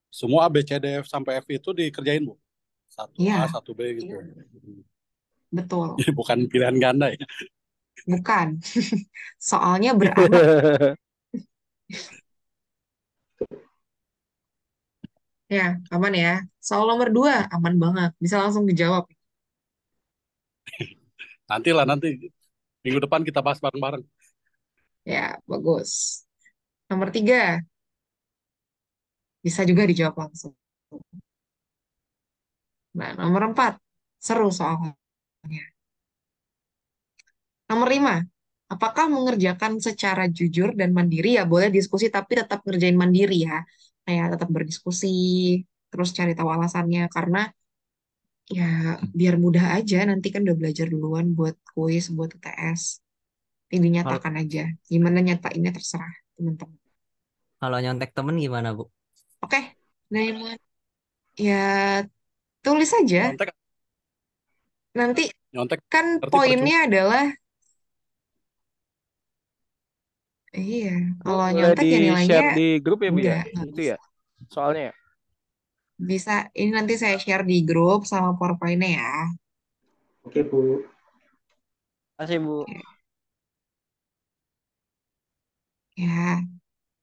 [SPEAKER 5] Semua A, B, C, D, F sampai F itu dikerjain, Bu. 1A,
[SPEAKER 2] Iya,
[SPEAKER 5] 1B gitu.
[SPEAKER 2] betul.
[SPEAKER 5] Jadi bukan pilihan ganda ya.
[SPEAKER 2] Bukan. Soalnya beranak. Ya, aman ya. Soal nomor 2, aman banget. Bisa langsung dijawab.
[SPEAKER 5] Nanti lah, nanti. Minggu depan kita bahas bareng-bareng.
[SPEAKER 2] Ya, bagus. Nomor 3, bisa juga dijawab langsung. Nah, nomor 4, seru soalnya. Nomor 5, apakah mengerjakan secara jujur dan mandiri? Ya, boleh diskusi, tapi tetap ngerjain mandiri ya. Kayak tetap berdiskusi, terus cari tahu alasannya. Karena ya biar mudah aja, nanti kan udah belajar duluan buat kuis, buat UTS. Ini
[SPEAKER 7] Kalau
[SPEAKER 2] nyatakan aja. Gimana nyatainnya terserah teman-teman.
[SPEAKER 7] kalau nyontek temen gimana, Bu?
[SPEAKER 2] Oke, Diamond. Ya, tulis aja.
[SPEAKER 5] Nyontek,
[SPEAKER 2] Nanti
[SPEAKER 5] nyontek
[SPEAKER 2] kan
[SPEAKER 5] berarti percuma.
[SPEAKER 2] poinnya adalah, iya,
[SPEAKER 9] Bu,
[SPEAKER 2] kalau
[SPEAKER 9] boleh
[SPEAKER 2] nyontek ya nilainya
[SPEAKER 9] di-share di grup ya, Bu ya?
[SPEAKER 2] nggak
[SPEAKER 9] Itu
[SPEAKER 2] bisa.
[SPEAKER 9] ya. Soalnya ya.
[SPEAKER 2] Bisa, ini nanti saya share di grup sama PowerPoint-nya ya.
[SPEAKER 6] Oke, Bu.
[SPEAKER 9] Kasih, Bu.
[SPEAKER 2] Ya,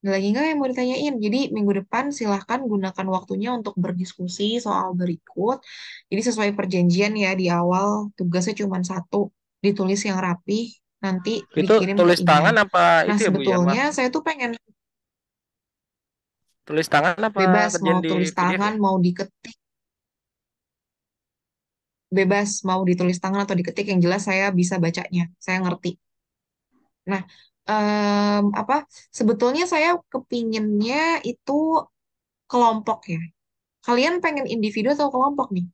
[SPEAKER 2] ada lagi nggak yang mau ditanyain? Jadi minggu depan silahkan gunakan waktunya untuk berdiskusi soal berikut. Jadi sesuai perjanjian ya di awal, tugasnya cuma satu, ditulis yang rapi, nanti
[SPEAKER 9] Itu
[SPEAKER 2] dikirim ke
[SPEAKER 9] tulis
[SPEAKER 2] email.
[SPEAKER 9] tangan apa
[SPEAKER 2] Nah,
[SPEAKER 9] itu ya, Bu ya?
[SPEAKER 2] sebetulnya saya tuh pengen
[SPEAKER 9] Tulis tangan apa
[SPEAKER 2] bebas mau
[SPEAKER 9] kerjaan di
[SPEAKER 2] tulis
[SPEAKER 9] PDF
[SPEAKER 2] tangan,
[SPEAKER 9] ya?
[SPEAKER 2] mau diketik, bebas mau ditulis tangan atau diketik, yang jelas saya bisa bacanya, saya ngerti. Nah, apa? Sebetulnya saya kepinginnya itu kelompok ya. Kalian pengen individu atau kelompok nih?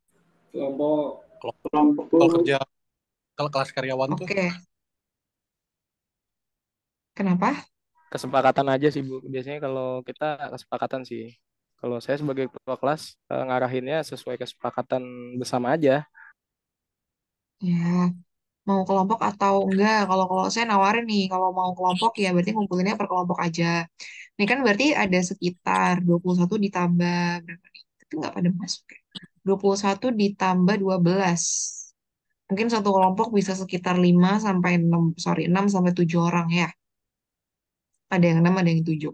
[SPEAKER 6] Kelompok
[SPEAKER 5] Kalau
[SPEAKER 6] kelompok Bu.
[SPEAKER 5] kalau kerja, kalau kelas karyawan tuh,
[SPEAKER 2] Oke, kenapa?
[SPEAKER 9] Kesepakatan aja sih, Bu. Biasanya kalau kita kesepakatan sih. Kalau saya sebagai ketua kelas ngarahinnya sesuai kesepakatan bersama aja.
[SPEAKER 2] Ya, mau kelompok atau enggak? Kalau saya nawarin nih, kalau mau kelompok ya berarti ngumpulinnya per kelompok aja. Ini kan berarti ada sekitar 21 ditambah berapa nih? Tapi nggak pada masuk ya. 21 ditambah 12. Mungkin satu kelompok bisa sekitar 5 sampai 6, sorry, 6 sampai 7 orang ya. Ada yang 6, ada yang 7.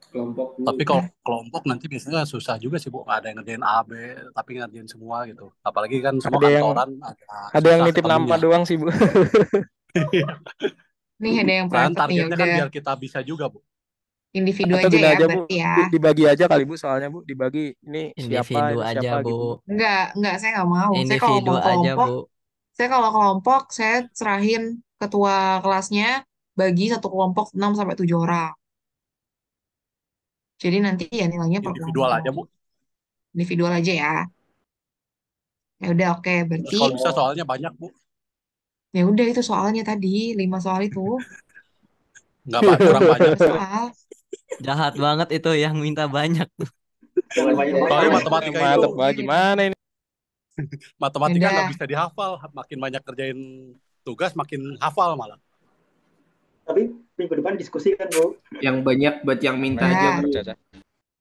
[SPEAKER 6] Kelompok Bu.
[SPEAKER 5] tapi kalau
[SPEAKER 2] Nah,
[SPEAKER 5] kelompok nanti biasanya susah juga sih, Bu. Nggak ada yang ngerjain A, B, tapi ngerjain semua gitu. Apalagi kan semua
[SPEAKER 9] Ada yang
[SPEAKER 5] kantoran agak
[SPEAKER 9] ada yang
[SPEAKER 5] susah
[SPEAKER 9] nitip nama
[SPEAKER 5] ketemunya.
[SPEAKER 9] doang sih, Bu.
[SPEAKER 2] nih ada yang
[SPEAKER 5] Kan
[SPEAKER 2] private nih, ya
[SPEAKER 5] targetnya kan
[SPEAKER 2] udah
[SPEAKER 5] biar kita bisa juga, Bu.
[SPEAKER 2] individu
[SPEAKER 9] Atau
[SPEAKER 2] aja
[SPEAKER 9] gini
[SPEAKER 2] ya
[SPEAKER 9] aja, Bu.
[SPEAKER 2] berarti ya.
[SPEAKER 9] Dibagi aja kali, Bu, soalnya, Bu. Dibagi
[SPEAKER 7] Individu
[SPEAKER 9] ini
[SPEAKER 7] aja,
[SPEAKER 9] siapa
[SPEAKER 7] Bu.
[SPEAKER 9] gitu, Bu.
[SPEAKER 2] Enggak, saya nggak mau. Saya kalau
[SPEAKER 7] Individu
[SPEAKER 2] mau
[SPEAKER 7] aja,
[SPEAKER 2] kelompok,
[SPEAKER 7] Bu.
[SPEAKER 2] saya serahin ketua kelasnya bagi satu kelompok 6 sampai 7 orang. Jadi nanti ya nilainya per
[SPEAKER 5] Individual
[SPEAKER 2] kelompok.
[SPEAKER 5] aja, Bu.
[SPEAKER 2] Individual aja ya. Ya udah oke, berarti
[SPEAKER 5] Kalau bisa soalnya banyak, Bu.
[SPEAKER 2] ya udah itu soalnya tadi 5 soal itu.
[SPEAKER 5] Kurang banyak.
[SPEAKER 2] 5 soal.
[SPEAKER 7] Jahat banget itu yang minta banyak.
[SPEAKER 6] Jangan
[SPEAKER 2] Iya,
[SPEAKER 5] Soalnya
[SPEAKER 6] banyak-banyak.
[SPEAKER 5] matematika itu,
[SPEAKER 9] Mantap banget.
[SPEAKER 2] biarin.
[SPEAKER 9] Gimana ini?
[SPEAKER 2] Ya
[SPEAKER 5] matematika
[SPEAKER 2] udah,
[SPEAKER 5] nggak bisa dihafal. Makin banyak kerjain tugas, makin hafal malah.
[SPEAKER 6] Tapi minggu depan diskusi kan Bu.
[SPEAKER 10] Yang banyak buat yang minta aja,
[SPEAKER 2] ya
[SPEAKER 10] Bu.
[SPEAKER 9] Caca.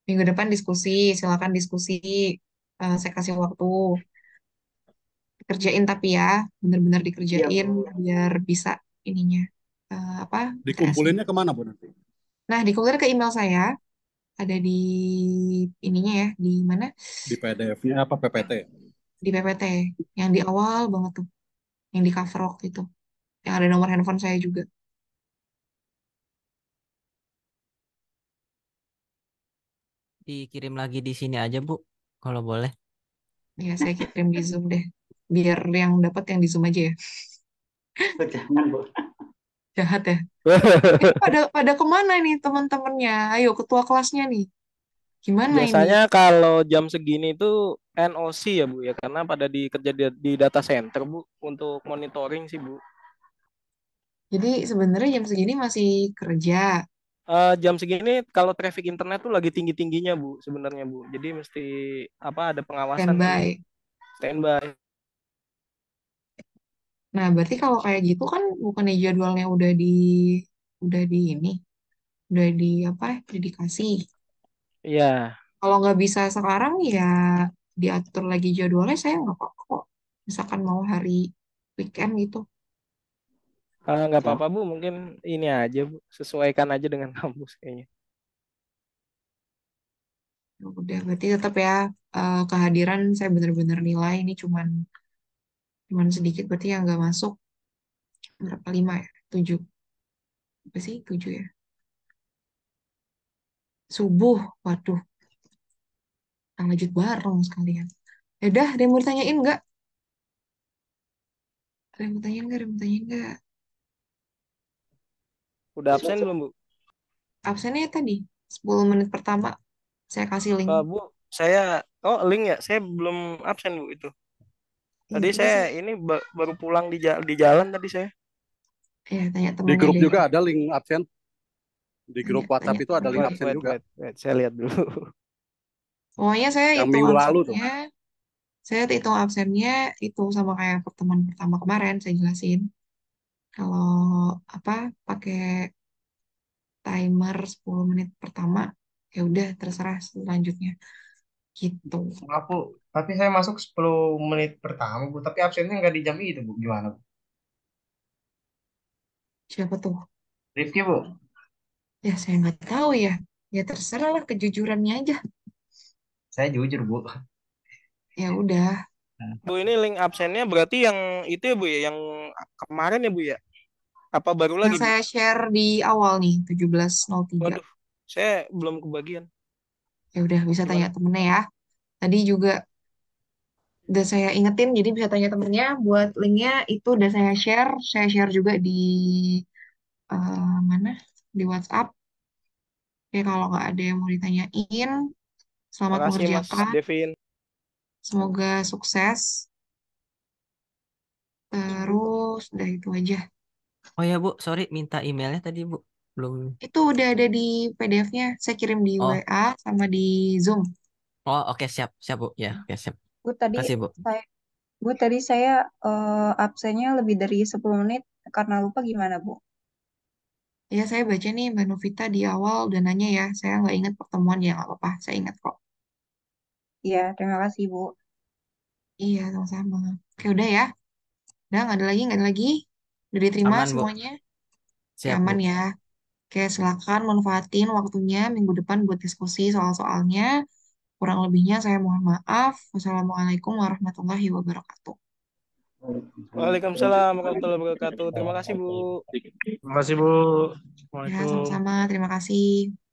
[SPEAKER 2] minggu depan diskusi, silakan diskusi. Saya kasih waktu. Dikerjain tapi ya, bener-bener
[SPEAKER 6] Iya
[SPEAKER 2] dikerjain
[SPEAKER 6] Bu.
[SPEAKER 2] biar bisa ininya apa UTS-nya.
[SPEAKER 5] Dikumpulinnya kemana, Bu, nanti?
[SPEAKER 2] Nah, dikumpulin ke email saya, ada di ininya ya, di mana?
[SPEAKER 5] Di PDF-nya apa, PPT?
[SPEAKER 2] Di PPT, yang di awal banget tuh, yang di cover waktu itu, yang ada nomor handphone saya juga.
[SPEAKER 7] Dikirim lagi di sini aja, Bu. Kalau boleh.
[SPEAKER 2] Ya, saya kirim di Zoom deh, biar yang dapat yang di Zoom aja ya.
[SPEAKER 6] Jangan Bu.
[SPEAKER 2] Jahat ya. Ini pada kemana nih teman-temannya? Ayo, ketua kelasnya nih. Gimana ini?
[SPEAKER 9] Biasanya kalau jam segini itu NOC ya, Bu ya, karena pada dikerja di data center, Bu, untuk monitoring sih, Bu.
[SPEAKER 2] Jadi sebenarnya jam segini masih kerja,
[SPEAKER 9] Jam segini kalau traffic internet tuh lagi tinggi-tingginya, Bu, sebenarnya, Bu. Jadi mesti apa ada pengawasan sih,
[SPEAKER 2] standby.
[SPEAKER 9] standby.
[SPEAKER 2] Nah, berarti kalau kayak gitu kan bukannya jadwalnya udah di ini, udah di apa? Udah dikasih.
[SPEAKER 9] Iya,
[SPEAKER 2] Kalau nggak bisa sekarang ya diatur lagi jadwalnya, saya nggak apa-apa kok. Misalkan mau hari weekend gitu.
[SPEAKER 9] nggak apa-apa, Bu. Mungkin ini aja, Bu. Sesuaikan aja dengan kampus kayaknya.
[SPEAKER 2] Ya udah, berarti tetap ya kehadiran saya benar-benar nilai ini cuman cuman sedikit, berarti yang nggak masuk berapa, 5 ya, 7, apa sih, 7 ya, subuh, waduh, lanjut bareng sekalian. Ya udah, ada yang mau ditanyain nggak? Ada yang mau tanyain nggak? Ada yang mau tanyain nggak?
[SPEAKER 9] Udah absen belum, Bu?
[SPEAKER 2] Absennya tadi 10 menit pertama saya kasih link.
[SPEAKER 9] Bu, saya link ya. Saya belum absen, Bu, itu.
[SPEAKER 2] Ya
[SPEAKER 9] Tadi
[SPEAKER 2] udah
[SPEAKER 9] saya
[SPEAKER 2] sih,
[SPEAKER 9] ini baru pulang di jalan tadi saya.
[SPEAKER 2] ya tanya
[SPEAKER 5] Di
[SPEAKER 2] temannya
[SPEAKER 5] grup
[SPEAKER 2] deh,
[SPEAKER 5] juga ada link absen. Di
[SPEAKER 2] tanya
[SPEAKER 5] grup
[SPEAKER 2] tanya
[SPEAKER 5] WhatsApp itu ada link
[SPEAKER 2] temannya deh.
[SPEAKER 5] absen juga.
[SPEAKER 9] Wait. Saya lihat dulu.
[SPEAKER 2] Pokoknya saya
[SPEAKER 5] Yang
[SPEAKER 2] hitung
[SPEAKER 5] minggu lalu tuh.
[SPEAKER 2] absennya, saya hitung absennya itu sama kayak pertemuan pertama kemarin saya jelasin. Kalau apa pakai timer 10 menit pertama, ya udah terserah selanjutnya gitu.
[SPEAKER 4] Maaf Bu, tapi saya masuk 10 menit pertama Bu, tapi absennya nggak di jam itu Bu, gimana Bu?
[SPEAKER 2] Siapa tuh?
[SPEAKER 4] Rifki Bu?
[SPEAKER 2] Ya saya nggak tahu ya. Ya terserah lah, kejujurannya aja.
[SPEAKER 4] Saya jujur Bu.
[SPEAKER 2] Ya udah.
[SPEAKER 9] Bu, ini link absennya berarti yang itu ya, Bu ya, yang kemarin ya, Bu ya? Apa baru
[SPEAKER 2] Yang
[SPEAKER 9] lagi, Bu?
[SPEAKER 2] saya share di awal nih 17.03.
[SPEAKER 9] Waduh, saya belum kebagian.
[SPEAKER 2] Ya udah, bisa tanya
[SPEAKER 9] Gimana?
[SPEAKER 2] temennya ya. Tadi juga udah saya ingetin, jadi bisa tanya temennya buat linknya itu udah saya share juga di mana, di WhatsApp. Oke, kalau nggak ada yang mau ditanyain, selamat
[SPEAKER 9] Makasih, Mas
[SPEAKER 2] mengerjakan,
[SPEAKER 9] Devin.
[SPEAKER 2] semoga sukses. Terus udah itu aja.
[SPEAKER 7] Oh ya Bu, sorry minta emailnya tadi Bu. Belum.
[SPEAKER 2] Itu udah ada di PDF-nya, saya kirim di
[SPEAKER 7] Oh,
[SPEAKER 2] WA sama di Zoom.
[SPEAKER 7] oh oke siap, siap Bu. Ya, oke siap.
[SPEAKER 11] Bu tadi
[SPEAKER 7] Kasih Bu.
[SPEAKER 11] saya Bu tadi saya absennya lebih dari 10 menit karena lupa gimana, Bu?
[SPEAKER 2] Ya, saya baca nih Mbak Novita di awal udah nanya ya. Saya nggak ingat pertemuan, ya nggak apa-apa. Saya ingat kok.
[SPEAKER 11] Iya, terima kasih, Bu.
[SPEAKER 2] Iya, sama-sama. Oke, udah ya. Udah, nggak ada lagi. Udah diterima
[SPEAKER 7] Aman Bu.
[SPEAKER 2] semuanya. Oke,
[SPEAKER 7] Siap Bu.
[SPEAKER 2] aman ya. Oke, silakan manfaatin waktunya minggu depan buat diskusi soal-soalnya. Kurang lebihnya saya mohon maaf. Wassalamualaikum warahmatullahi wabarakatuh.
[SPEAKER 9] Waalaikumsalam warahmatullahi wabarakatuh. Terima kasih, Bu.
[SPEAKER 6] Terima kasih Bu.
[SPEAKER 2] Ya,
[SPEAKER 6] Assalamualaikum.
[SPEAKER 2] sama-sama. Terima kasih.